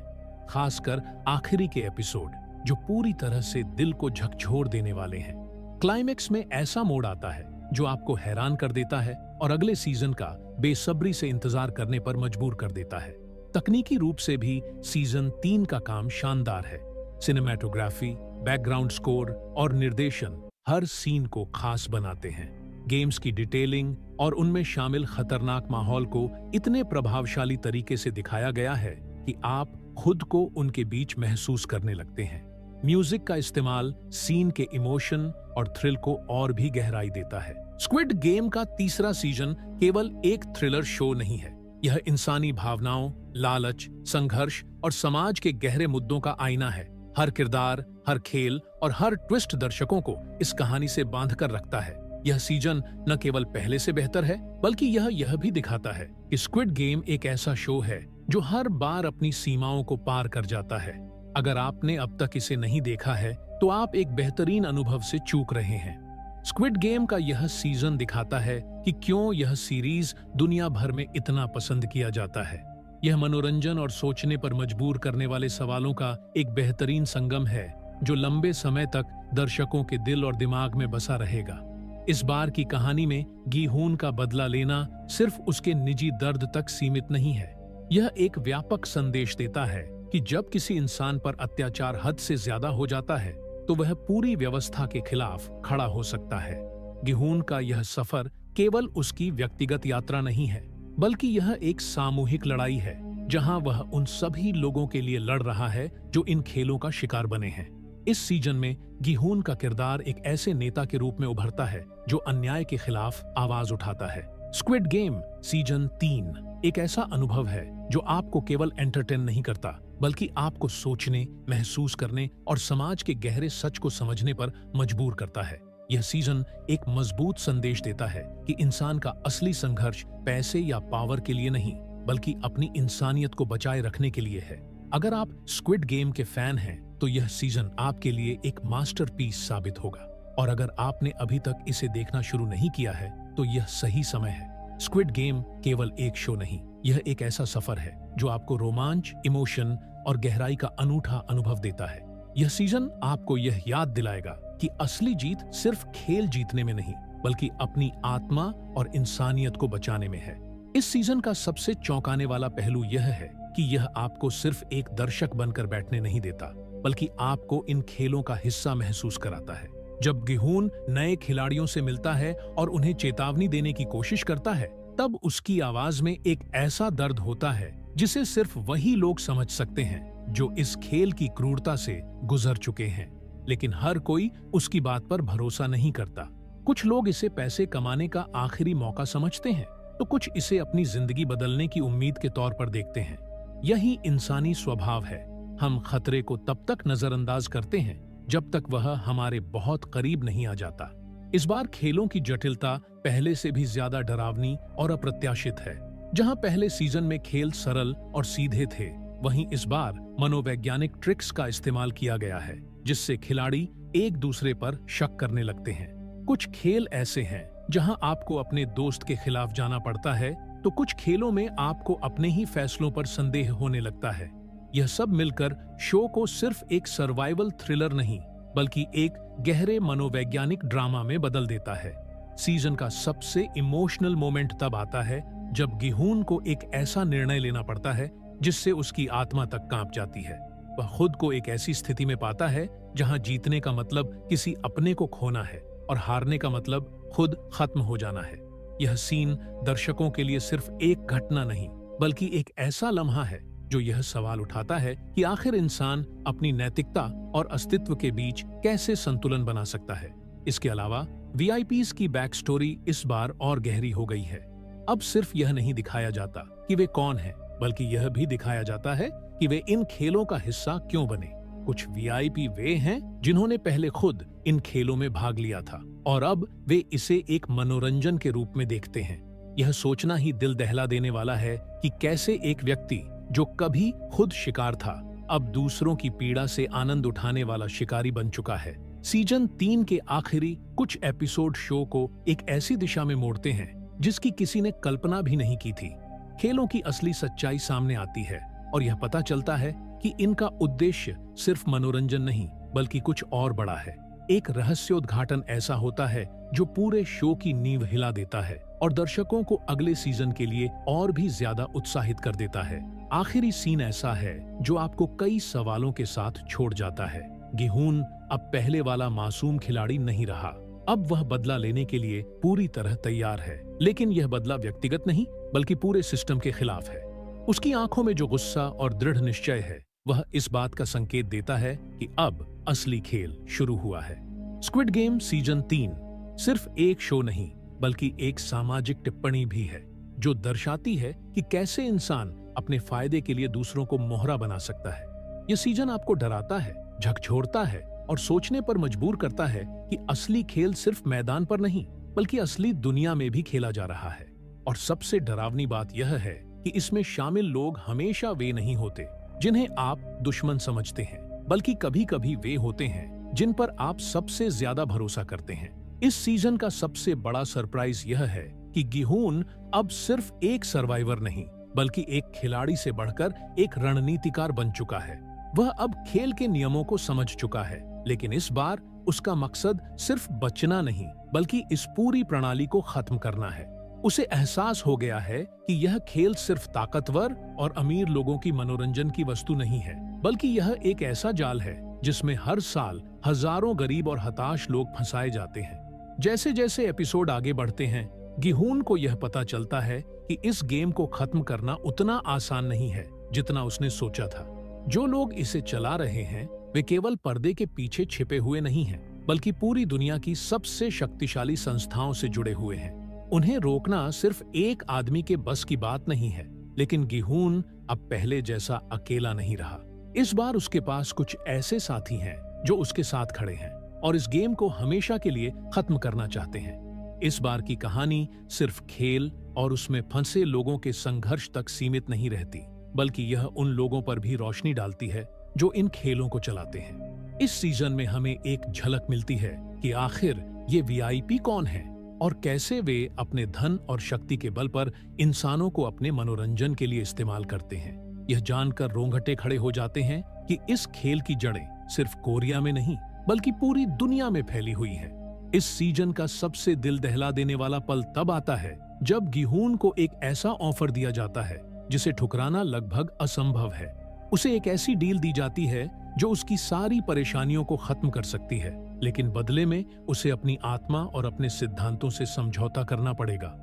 खासकर आखिरी के एपिसोड जो पूरी तरह से दिल को झकझोर देने वाले हैं। क्लाइमेक्स में ऐसा मोड़ आता है जो आपको हैरान कर देता है और अगले सीजन का बेसब्री से इंतजार करने पर मजबूर कर देता है। तकनीकी रूप से भी सीजन 3 का काम शानदार है। सिनेमैटोग्राफी, बैकग्राउंड स्कोर और निर्देशन हर सीन को खास बनाते हैं। गेम्स की डिटेलिंग और उनमें शामिल खतरनाक माहौल को इतने प्रभावशाली तरीके से दिखाया गया है कि आप खुद को उनके बीच महसूस करने लगते हैं। म्यूजिक का इस्तेमाल सीन के इमोशन और थ्रिल को और भी गहराई देता है। स्क्विड गेम का तीसरा सीजन केवल एक थ्रिलर शो नहीं है, यह इंसानी भावनाओं, लालच, संघर्ष और समाज के गहरे मुद्दों का आईना है। हर किरदार, हर खेल और हर ट्विस्ट दर्शकों को इस कहानी से बांध कर रखता है। यह सीजन न केवल पहले से बेहतर है, बल्कि यह भी दिखाता है कि स्क्विड गेम एक ऐसा शो है जो हर बार अपनी सीमाओं को पार कर जाता है। अगर आपने अब तक इसे नहीं देखा है, तो आप एक बेहतरीन अनुभव से चूक रहे हैं। स्क्विड गेम का यह सीजन दिखाता है कि क्यों यह सीरीज दुनिया भर में इतना पसंद किया जाता है। यह मनोरंजन और सोचने पर मजबूर करने वाले सवालों का एक बेहतरीन संगम है जो लंबे समय तक दर्शकों के दिल और दिमाग में बसा रहेगा। इस बार की कहानी में गी-हून का बदला लेना सिर्फ उसके निजी दर्द तक सीमित नहीं है। यह एक व्यापक संदेश देता है कि जब किसी इंसान पर अत्याचार हद से ज्यादा हो जाता है, तो वह पूरी व्यवस्था के खिलाफ खड़ा हो सकता है। गी-हून का यह सफर केवल उसकी व्यक्तिगत यात्रा नहीं है, बल्कि यह एक सामूहिक लड़ाई है जहां वह उन सभी लोगों के लिए लड़ रहा है जो इन खेलों का शिकार बने हैं। इस सीजन में गी-हून का किरदार एक ऐसे नेता के रूप में उभरता है जो अन्याय के खिलाफ आवाज उठाता है। स्क्विड गेम सीजन 3 एक ऐसा अनुभव है जो आपको केवल एंटरटेन नहीं करता, बल्कि आपको सोचने, महसूस करने और समाज के गहरे सच को समझने पर मजबूर करता है। यह सीजन एक मजबूत संदेश देता है कि इंसान का असली संघर्ष पैसे या पावर के लिए नहीं, बल्कि अपनी इंसानियत को बचाए रखने के लिए है। अगर आप स्क्विड गेम के फैन हैं, तो यह सीजन आपके लिए एक मास्टरपीस साबित होगा। और अगर आपने अभी तक इसे देखना शुरू नहीं किया है, तो यह सही समय है। स्क्विड गेम केवल एक शो नहीं, यह एक ऐसा सफर है जो आपको रोमांच, इमोशन और गहराई का अनूठा अनुभव देता है। यह सीजन आपको यह याद दिलाएगा कि असली जीत सिर्फ खेल जीतने में नहीं, बल्कि अपनी आत्मा और इंसानियत को बचाने में है। इस सीजन का सबसे चौंकाने वाला पहलू यह है कि यह आपको सिर्फ एक दर्शक बनकर बैठने नहीं देता, बल्कि आपको इन खेलों का हिस्सा महसूस कराता है। जब गी-हून नए खिलाड़ियों से मिलता है और उन्हें चेतावनी देने की कोशिश करता है, तब उसकी आवाज में एक ऐसा दर्द होता है जिसे सिर्फ वही लोग समझ सकते हैं जो इस खेल की क्रूरता से गुजर चुके हैं। लेकिन हर कोई उसकी बात पर भरोसा नहीं करता। कुछ लोग इसे पैसे कमाने का आखिरी मौका समझते हैं, तो कुछ इसे अपनी जिंदगी बदलने की उम्मीद के तौर पर देखते हैं। यही इंसानी स्वभाव है। हम खतरे को तब तक नजरअंदाज करते हैं जब तक वह हमारे बहुत करीब नहीं आ जाता। इस बार खेलों की जटिलता पहले से भी ज्यादा डरावनी और अप्रत्याशित है। जहां पहले सीजन में खेल सरल और सीधे थे, वहीं इस बार मनोवैज्ञानिक ट्रिक्स का इस्तेमाल किया गया है, जिससे खिलाड़ी एक दूसरे पर शक करने लगते हैं। कुछ खेल ऐसे हैं जहां आपको अपने दोस्त के खिलाफ जाना पड़ता है, तो कुछ खेलों में आपको अपने ही फैसलों पर संदेह होने लगता है। यह सब मिलकर शो को सिर्फ एक सर्वाइवल थ्रिलर नहीं, बल्कि एक गहरे मनोवैज्ञानिक ड्रामा में बदल देता है। सीजन का सबसे इमोशनल मोमेंट तब आता है जब गी-हून को एक ऐसा निर्णय लेना पड़ता है जिससे उसकी आत्मा तक कांप जाती है। वह खुद को एक ऐसी स्थिति में पाता है जहां जीतने का मतलब किसी अपने को खोना है और हारने का मतलब खुद खत्म हो जाना है। यह सीन दर्शकों के लिए सिर्फ एक घटना नहीं, बल्कि एक ऐसा लम्हा है जो यह सवाल उठाता है कि आखिर इंसान अपनी नैतिकता और अस्तित्व के बीच कैसे संतुलन बना सकता है। इसके अलावा वीआईपीज की बैक स्टोरी इस बार और गहरी हो गई है। अब सिर्फ यह नहीं दिखाया जाता कि वे कौन हैं, बल्कि यह भी दिखाया जाता है कि वे इन खेलों का हिस्सा क्यों बने। कुछ वीआईपी वे हैं जिन्होंने पहले खुद इन खेलों में भाग लिया था और अब वे इसे एक मनोरंजन के रूप में देखते हैं। यह सोचना ही दिल दहला देने वाला है कि कैसे एक व्यक्ति जो कभी खुद शिकार था, अब दूसरों की पीड़ा से आनंद उठाने वाला शिकारी बन चुका है। सीजन 3 के आखिरी कुछ एपिसोड शो को एक ऐसी दिशा में मोड़ते हैं जिसकी किसी ने कल्पना भी नहीं की थी। खेलों की असली सच्चाई सामने आती है और यह पता चलता है कि इनका उद्देश्य सिर्फ मनोरंजन नहीं बल्कि कुछ और बड़ा है। एक रहस्योद्घाटन ऐसा होता है जो पूरे शो की नींव हिला देता है और दर्शकों को अगले सीजन के लिए और भी ज्यादा उत्साहित कर देता है। आखिरी सीन ऐसा है जो आपको कई सवालों के साथ छोड़ जाता है। गिहून अब पहले वाला मासूम खिलाड़ी नहीं रहा। अब वह बदला लेने के लिए पूरी तरह तैयार है, लेकिन यह बदला व्यक्तिगत नहीं बल्कि पूरे सिस्टम के खिलाफ है। उसकी आंखों में जो गुस्सा और दृढ़ निश्चय है वह इस बात का संकेत देता है कि अब असली खेल शुरू हुआ है। स्क्विड गेम सीजन 3 सिर्फ एक शो नहीं बल्कि एक सामाजिक टिप्पणी भी है जो दर्शाती है कि कैसे इंसान अपने फायदे के लिए दूसरों को मोहरा बना सकता है। यह सीजन आपको डराता है, झकझोरता है और सोचने पर मजबूर करता है कि असली खेल सिर्फ मैदान पर नहीं बल्कि असली दुनिया में भी खेला जा रहा है। और सबसे डरावनी बात यह है कि इसमें शामिल लोग हमेशा वे नहीं होते जिन्हें आप दुश्मन समझते हैं, बल्कि कभी कभी वे होते हैं जिन पर आप सबसे ज्यादा भरोसा करते हैं। इस सीजन का सबसे बड़ा सरप्राइज यह है कि गिहून अब सिर्फ एक सर्वाइवर नहीं बल्कि एक खिलाड़ी से बढ़कर एक रणनीतिकार बन चुका है। वह अब खेल के नियमों को समझ चुका है, लेकिन इस बार उसका मकसद सिर्फ बचना नहीं बल्कि इस पूरी प्रणाली को खत्म करना है। उसे एहसास हो गया है कि यह खेल सिर्फ ताकतवर और अमीर लोगों की मनोरंजन की वस्तु नहीं है, बल्कि यह एक ऐसा जाल है जिसमें हर साल हजारों गरीब और हताश लोग फंसाए जाते हैं। जैसे जैसे एपिसोड आगे बढ़ते हैं, गिहून को यह पता चलता है कि इस गेम को खत्म करना उतना आसान नहीं है जितना उसने सोचा था। जो लोग इसे चला रहे हैं वे केवल पर्दे के पीछे छिपे हुए नहीं हैं, बल्कि पूरी दुनिया की सबसे शक्तिशाली संस्थाओं से जुड़े हुए हैं। उन्हें रोकना सिर्फ एक आदमी के बस की बात नहीं है, लेकिन गिहून अब पहले जैसा अकेला नहीं रहा। इस बार उसके पास कुछ ऐसे साथी हैं जो उसके साथ खड़े हैं और इस गेम को हमेशा के लिए खत्म करना चाहते हैं। इस बार की कहानी सिर्फ खेल और उसमें फंसे लोगों के संघर्ष तक सीमित नहीं रहती, बल्कि यह उन लोगों पर भी रोशनी डालती है जो इन खेलों को चलाते हैं। इस सीजन में हमें एक झलक मिलती है कि आखिर ये वीआईपी कौन है और कैसे वे अपने धन और शक्ति के बल पर इंसानों को अपने मनोरंजन के लिए इस्तेमाल करते हैं। यह जानकर रोंगटे खड़े हो जाते हैं कि इस खेल की जड़ें सिर्फ कोरिया में नहीं बल्कि पूरी दुनिया में फैली हुई हैं। इस सीजन का सबसे दिल दहला देने वाला पल तब आता है जब गिहून को एक ऐसा ऑफर दिया जाता है जिसे ठुकराना लगभग असंभव है। उसे एक ऐसी डील दी जाती है जो उसकी सारी परेशानियों को खत्म कर सकती है, लेकिन बदले में उसे अपनी आत्मा और अपने सिद्धांतों से समझौता करना पड़ेगा।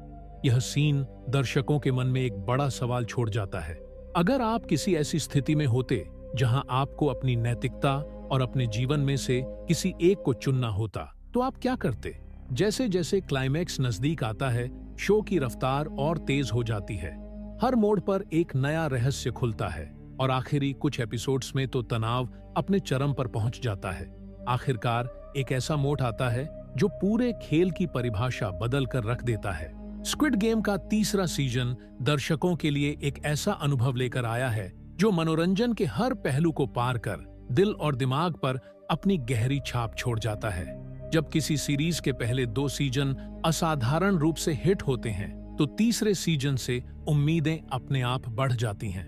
यह सीन दर्शकों के मन में एक बड़ा सवाल छोड़ जाता है। अगर आप किसी ऐसी स्थिति में होते जहां आपको अपनी नैतिकता और अपने जीवन में से किसी एक को चुनना होता, तो आप क्या करते? जैसे जैसे क्लाइमैक्स नजदीक आता है, शो की रफ्तार और तेज हो जाती है। हर मोड़ पर एक नया रहस्य खुलता है और आखिरी कुछ एपिसोड्स में तो तनाव अपने चरम पर पहुंच जाता है। आखिरकार एक ऐसा मोड़ आता है जो पूरे खेल की परिभाषा बदल कर रख देता है। स्क्विड गेम का तीसरा सीजन दर्शकों के लिए एक ऐसा अनुभव लेकर आया है जो मनोरंजन के हर पहलू को पार कर दिल और दिमाग पर अपनी गहरी छाप छोड़ जाता है। जब किसी सीरीज के पहले 2 सीजन असाधारण रूप से हिट होते हैं, तो तीसरे सीजन से उम्मीदें अपने आप बढ़ जाती हैं।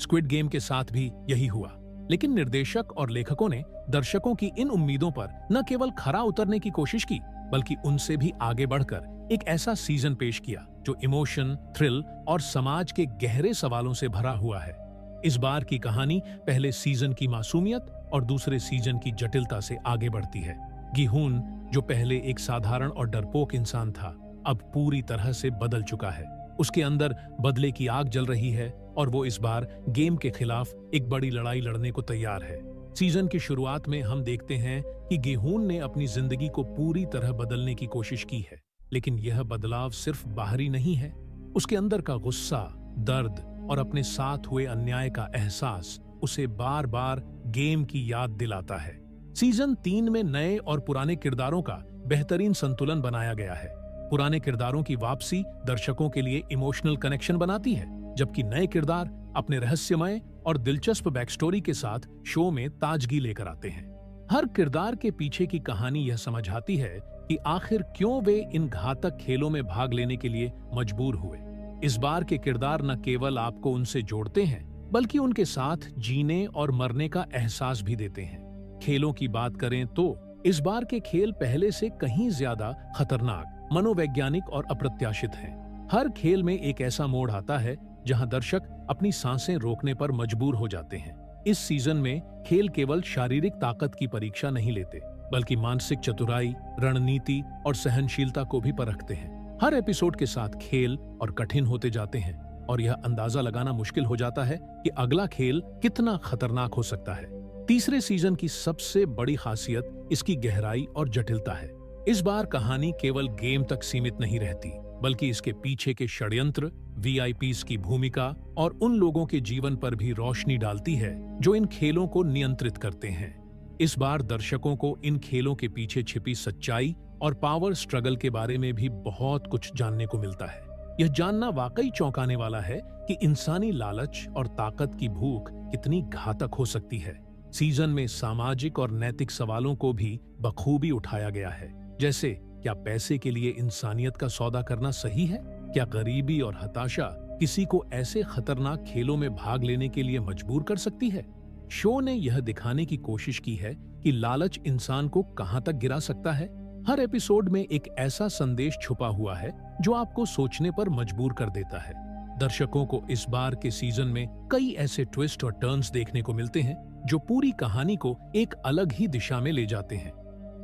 स्क्विड गेम के साथ भी यही हुआ, लेकिन निर्देशक और लेखकों ने दर्शकों की इन उम्मीदों पर न केवल खरा उतरने की कोशिश की, बल्कि उनसे भी आगे बढ़कर एक ऐसा सीजन पेश किया जो इमोशन, थ्रिल और समाज के गहरे सवालों से भरा हुआ है। इस बार की कहानी पहले सीजन की मासूमियत और दूसरे सीजन की जटिलता से आगे बढ़ती है। गिहून, जो पहले एक साधारण और डरपोक इंसान था, अब पूरी तरह से बदल चुका है। उसके अंदर बदले की आग जल रही है और वो इस बार गेम के खिलाफ एक बड़ी लड़ाई लड़ने को तैयार है। सीजन की शुरुआत में हम देखते हैं कि गिहून ने अपनी जिंदगी को पूरी तरह बदलने की कोशिश की है, लेकिन यह बदलाव सिर्फ बाहरी नहीं है। उसके अंदर का गुस्सा, दर्द और अपने साथ हुए अन्याय का एहसास उसे बार बार गेम की याद दिलाता है। सीजन 3 में नए और पुराने किरदारों का बेहतरीन संतुलन बनाया गया है। पुराने किरदारों की वापसी दर्शकों के लिए इमोशनल कनेक्शन बनाती है, जबकि नए किरदार अपने रहस्यमय और दिलचस्प बैकस्टोरी के साथ शो में ताजगी लेकर आते हैं। हर किरदार के पीछे की कहानी यह समझाती है कि आखिर क्यों वे इन घातक खेलों में भाग लेने के लिए मजबूर हुए। इस बार के किरदार न केवल आपको उनसे जोड़ते हैं, बल्कि उनके साथ जीने और मरने का एहसास भी देते हैं। खेलों की बात करें तो इस बार के खेल पहले से कहीं ज्यादा खतरनाक, मनोवैज्ञानिक और अप्रत्याशित हैं। हर खेल में एक ऐसा मोड़ आता है जहां दर्शक अपनी सांसें रोकने पर मजबूर हो जाते हैं। इस सीजन में खेल केवल शारीरिक ताकत की परीक्षा नहीं लेते, बल्कि मानसिक चतुराई, रणनीति और सहनशीलता को भी परखते हैं। हर एपिसोड के साथ खेल और कठिन होते जाते हैं और यह अंदाजा लगाना मुश्किल हो जाता है कि अगला खेल कितना खतरनाक हो सकता है। तीसरे सीजन की सबसे बड़ी खासियत इसकी गहराई और जटिलता है। इस बार कहानी केवल गेम तक सीमित नहीं रहती, बल्कि इसके पीछे के षड्यंत्र, वीआईपीज की भूमिका और उन लोगों के जीवन पर भी रोशनी डालती है जो इन खेलों को नियंत्रित करते हैं। इस बार दर्शकों को इन खेलों के पीछे छिपी सच्चाई और पावर स्ट्रगल के बारे में भी बहुत कुछ जानने को मिलता है। यह जानना वाकई चौंकाने वाला है कि इंसानी लालच और ताकत की भूख कितनी घातक हो सकती है। सीजन में सामाजिक और नैतिक सवालों को भी बखूबी उठाया गया है, जैसे क्या पैसे के लिए इंसानियत का सौदा करना सही है? क्या गरीबी और हताशा किसी को ऐसे खतरनाक खेलों में भाग लेने के लिए मजबूर कर सकती है? शो ने यह दिखाने की कोशिश की है कि लालच इंसान को कहां तक गिरा सकता है। हर एपिसोड में एक ऐसा संदेश छुपा हुआ है जो आपको सोचने पर मजबूर कर देता है। दर्शकों को इस बार के सीजन में कई ऐसे ट्विस्ट और टर्न्स देखने को मिलते हैं जो पूरी कहानी को एक अलग ही दिशा में ले जाते हैं।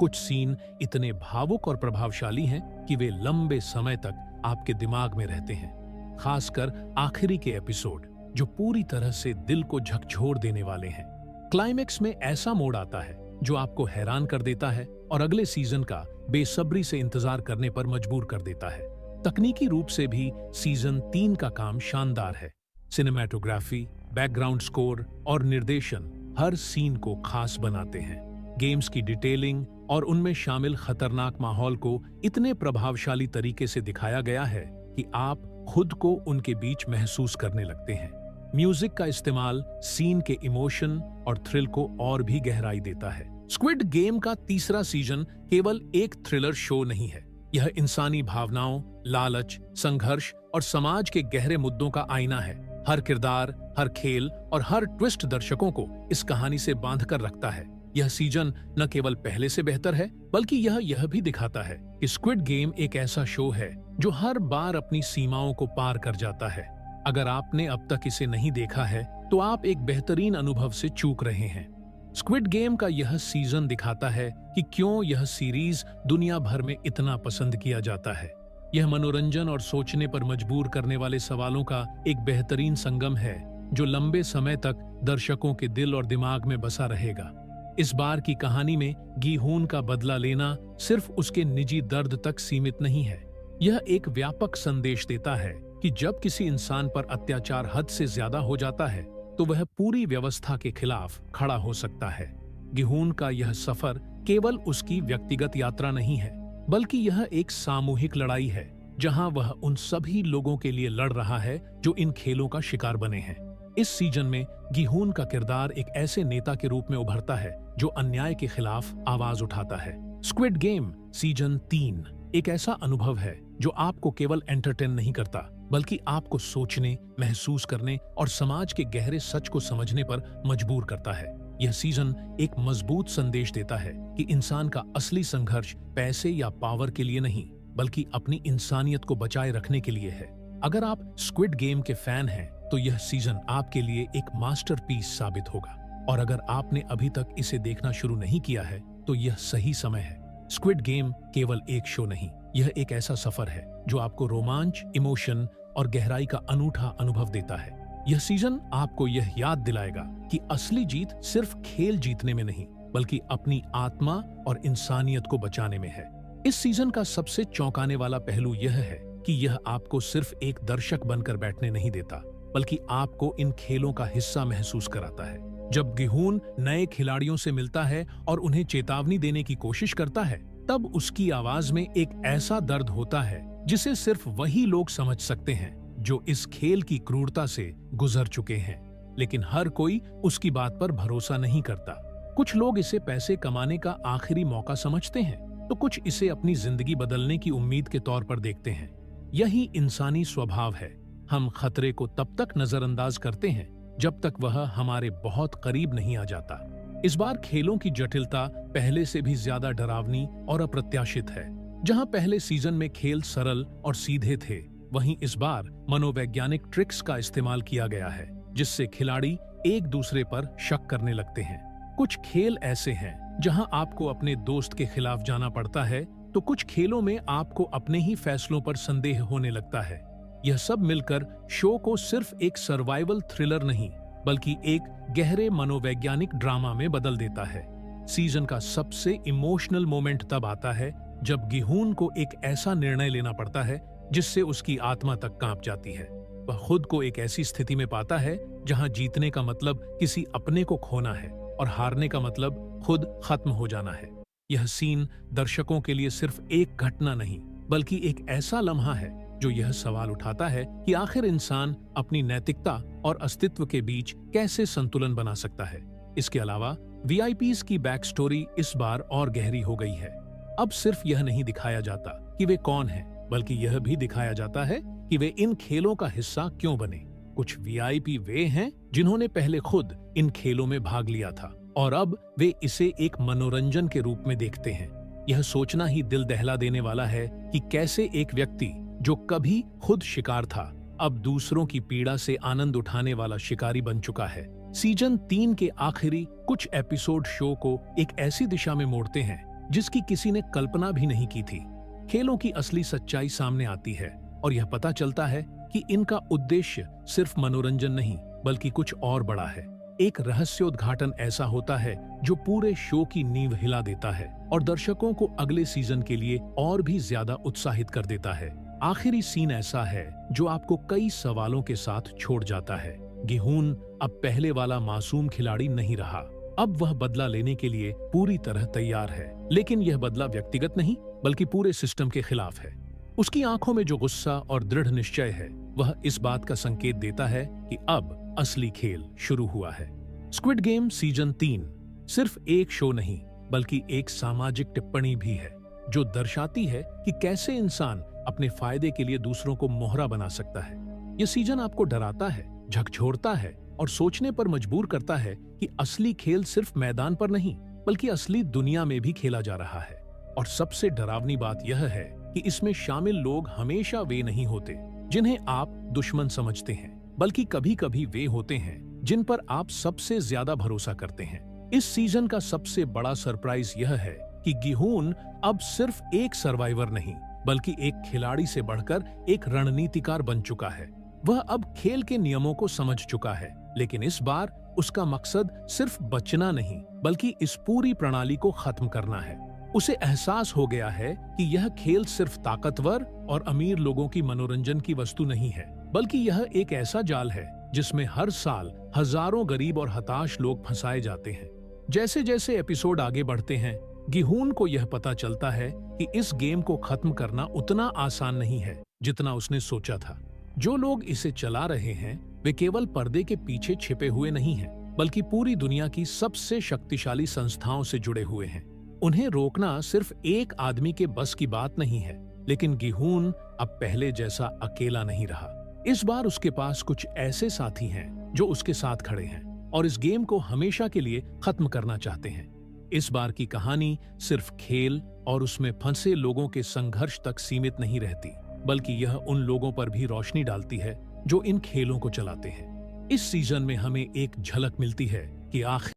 कुछ सीन इतने भावुक और प्रभावशाली हैं कि वे लंबे समय तक आपके दिमाग में रहते हैं, खासकर आखिरी के एपिसोड जो पूरी तरह से दिल को झकझोर देने वाले हैं। क्लाइमेक्स में ऐसा मोड़ आता है जो आपको हैरान कर देता है और अगले सीजन का बेसब्री से इंतजार करने पर मजबूर कर देता है। तकनीकी रूप से भी सीजन 3 का काम शानदार है। सिनेमैटोग्राफी, बैकग्राउंड स्कोर और निर्देशन हर सीन को खास बनाते हैं। गेम्स की डिटेलिंग और उनमें शामिल खतरनाक माहौल को इतने प्रभावशाली तरीके से दिखाया गया है कि आप खुद को उनके बीच महसूस करने लगते हैं। म्यूजिक का इस्तेमाल सीन के इमोशन और थ्रिल को और भी गहराई देता है। स्क्विड गेम का तीसरा सीजन केवल एक थ्रिलर शो नहीं है, यह इंसानी भावनाओं, लालच, संघर्ष और समाज के गहरे मुद्दों का आईना है। हर किरदार, हर खेल और हर ट्विस्ट दर्शकों को इस कहानी से बांध कर रखता है। यह सीजन न केवल पहले से बेहतर है, बल्कि यह भी दिखाता है कि स्क्विड गेम एक ऐसा शो है जो हर बार अपनी सीमाओं को पार कर जाता है। अगर आपने अब तक इसे नहीं देखा है तो आप एक बेहतरीन अनुभव से चूक रहे हैं। स्क्विड गेम का यह सीजन दिखाता है कि क्यों यह सीरीज दुनिया भर में इतना पसंद किया जाता है। यह मनोरंजन और सोचने पर मजबूर करने वाले सवालों का एक बेहतरीन संगम है जो लंबे समय तक दर्शकों के दिल और दिमाग में बसा रहेगा। इस बार की कहानी में गी-हून का बदला लेना सिर्फ उसके निजी दर्द तक सीमित नहीं है। यह एक व्यापक संदेश देता है कि जब किसी इंसान पर अत्याचार हद से ज्यादा हो जाता है तो वह पूरी व्यवस्था के खिलाफ खड़ा हो सकता है। गी-हून का यह सफर केवल उसकी व्यक्तिगत यात्रा नहीं है, बल्कि यह एक सामूहिक लड़ाई है जहां वह उन सभी लोगों के लिए लड़ रहा है जो इन खेलों का शिकार बने हैं। इस सीजन में गी-हून का किरदार एक ऐसे नेता के रूप में उभरता है जो अन्याय के खिलाफ आवाज उठाता है। स्क्विड गेम सीजन 3 एक ऐसा अनुभव है जो आपको केवल एंटरटेन नहीं करता, बल्कि आपको सोचने, महसूस करने और समाज के गहरे सच को समझने पर मजबूर करता है। यह सीजन एक मजबूत संदेश देता है कि इंसान का असली संघर्ष पैसे या पावर के लिए नहीं, बल्कि अपनी इंसानियत को बचाए रखने के लिए है। अगर आप स्क्विड गेम के फैन हैं तो यह सीजन आपके लिए एक मास्टरपीस साबित होगा, और अगर आपने अभी तक इसे देखना शुरू नहीं किया है तो यह सही समय है। स्क्विड गेम केवल एक शो नहीं, यह एक ऐसा सफर है जो आपको रोमांच, इमोशन और गहराई का अनूठा अनुभव देता है। यह सीजन आपको यह याद दिलाएगा कि असली जीत सिर्फ खेल जीतने में नहीं, बल्कि अपनी आत्मा और इंसानियत को बचाने में है। इस सीजन का सबसे चौंकाने वाला पहलू यह है कि यह आपको सिर्फ एक दर्शक बनकर बैठने नहीं देता, बल्कि आपको इन खेलों का हिस्सा महसूस कराता है। जब गी-हून नए खिलाड़ियों से मिलता है और उन्हें चेतावनी देने की कोशिश करता है, तब उसकी आवाज में एक ऐसा दर्द होता है जिसे सिर्फ वही लोग समझ सकते हैं जो इस खेल की क्रूरता से गुजर चुके हैं। लेकिन हर कोई उसकी बात पर भरोसा नहीं करता। कुछ लोग इसे पैसे कमाने का आखिरी मौका समझते हैं, तो कुछ इसे अपनी जिंदगी बदलने की उम्मीद के तौर पर देखते हैं। यही इंसानी स्वभाव है। हम खतरे को तब तक नजरअंदाज करते हैं जब तक वह हमारे बहुत करीब नहीं आ जाता। इस बार खेलों की जटिलता पहले से भी ज्यादा डरावनी और अप्रत्याशित है। जहां पहले सीजन में खेल सरल और सीधे थे, वहीं इस बार मनोवैज्ञानिक ट्रिक्स का इस्तेमाल किया गया है, जिससे खिलाड़ी एक दूसरे पर शक करने लगते हैं। कुछ खेल ऐसे हैं जहां आपको अपने दोस्त के खिलाफ जाना पड़ता है, तो कुछ खेलों में आपको अपने ही फैसलों पर संदेह होने लगता है। यह सब मिलकर शो को सिर्फ एक सर्वाइवल थ्रिलर नहीं, बल्कि एक गहरे मनोवैज्ञानिक ड्रामा में बदल देता है। सीजन का सबसे इमोशनल मोमेंट तब आता है जब गिहून को एक ऐसा निर्णय लेना पड़ता है जिससे उसकी आत्मा तक कांप जाती है। वह खुद को एक ऐसी स्थिति में पाता है जहां जीतने का मतलब किसी अपने को खोना है और हारने का मतलब खुद खत्म हो जाना है। यह सीन दर्शकों के लिए सिर्फ एक घटना नहीं, बल्कि एक ऐसा लम्हा है जो यह सवाल उठाता है कि आखिर इंसान अपनी नैतिकता और अस्तित्व के बीच कैसे संतुलन बना सकता है। इसके अलावा वीआईपीज की बैक स्टोरी इस बार और गहरी हो गई है। अब सिर्फ यह नहीं दिखाया जाता कि वे कौन हैं, बल्कि यह भी दिखाया जाता है कि वे इन खेलों का हिस्सा क्यों बने। कुछ वीआईपी वे हैं जिन्होंने पहले खुद इन खेलों में भाग लिया था और अब वे इसे एक मनोरंजन के रूप में देखते हैं। यह सोचना ही दिल दहला देने वाला है कि कैसे एक व्यक्ति जो कभी खुद शिकार था, अब दूसरों की पीड़ा से आनंद उठाने वाला शिकारी बन चुका है। सीजन 3 के आखिरी कुछ एपिसोड शो को एक ऐसी दिशा में मोड़ते हैं जिसकी किसी ने कल्पना भी नहीं की थी। खेलों की असली सच्चाई सामने आती है और यह पता चलता है कि इनका उद्देश्य सिर्फ मनोरंजन नहीं, बल्कि कुछ और बड़ा है। एक रहस्योद्घाटन ऐसा होता है जो पूरे शो की नींव हिला देता है और दर्शकों को अगले सीजन के लिए और भी ज्यादा उत्साहित कर देता है। आखिरी सीन ऐसा है जो आपको कई सवालों के साथ छोड़ जाता है। गिहून अब पहले वाला मासूम खिलाड़ी नहीं रहा। अब वह बदला लेने के लिए पूरी तरह तैयार है, लेकिन यह बदला व्यक्तिगत नहीं, बल्कि पूरे सिस्टम के खिलाफ है। उसकी आंखों में जो गुस्सा और दृढ़ निश्चय है, वह इस बात का संकेत देता है कि अब असली खेल शुरू हुआ है। स्क्विड गेम सीजन 3 सिर्फ एक शो नहीं, बल्कि एक सामाजिक टिप्पणी भी है, जो दर्शाती है कि कैसे इंसान अपने फायदे के लिए दूसरों को मोहरा बना सकता है। यह सीजन आपको डराता है, झकझोरता है और सोचने पर मजबूर करता है कि असली खेल सिर्फ मैदान पर नहीं, बल्कि असली दुनिया में भी खेला जा रहा है। और सबसे डरावनी बात यह है कि इसमें शामिल लोग हमेशा वे नहीं होते जिन्हें आप दुश्मन समझते हैं, बल्कि कभी कभी वे होते हैं जिन पर आप सबसे ज्यादा भरोसा करते हैं। इस सीजन का सबसे बड़ा सरप्राइज यह है कि गिहून अब सिर्फ एक सर्वाइवर नहीं, बल्कि एक खिलाड़ी से बढ़कर एक रणनीतिकार बन चुका है। वह अब खेल के नियमों को समझ चुका है, लेकिन इस बार उसका मकसद सिर्फ बचना नहीं, बल्कि इस पूरी प्रणाली को खत्म करना है। उसे एहसास हो गया है कि यह खेल सिर्फ ताकतवर और अमीर लोगों की मनोरंजन की वस्तु नहीं है, बल्कि यह एक ऐसा जाल है जिसमें हर साल हजारों गरीब और हताश लोग फंसाए जाते हैं। जैसे जैसे एपिसोड आगे बढ़ते हैं, गिहून को यह पता चलता है कि इस गेम को खत्म करना उतना आसान नहीं है जितना उसने सोचा था। जो लोग इसे चला रहे हैं, वे केवल पर्दे के पीछे छिपे हुए नहीं हैं, बल्कि पूरी दुनिया की सबसे शक्तिशाली संस्थाओं से जुड़े हुए हैं। उन्हें रोकना सिर्फ एक आदमी के बस की बात नहीं है, लेकिन गिहून अब पहले जैसा अकेला नहीं रहा। इस बार उसके पास कुछ ऐसे साथी हैं जो उसके साथ खड़े हैं और इस गेम को हमेशा के लिए खत्म करना चाहते हैं। इस बार की कहानी सिर्फ खेल और उसमें फंसे लोगों के संघर्ष तक सीमित नहीं रहती, बल्कि यह उन लोगों पर भी रोशनी डालती है जो इन खेलों को चलाते हैं। इस सीजन में हमें एक झलक मिलती है कि आखिर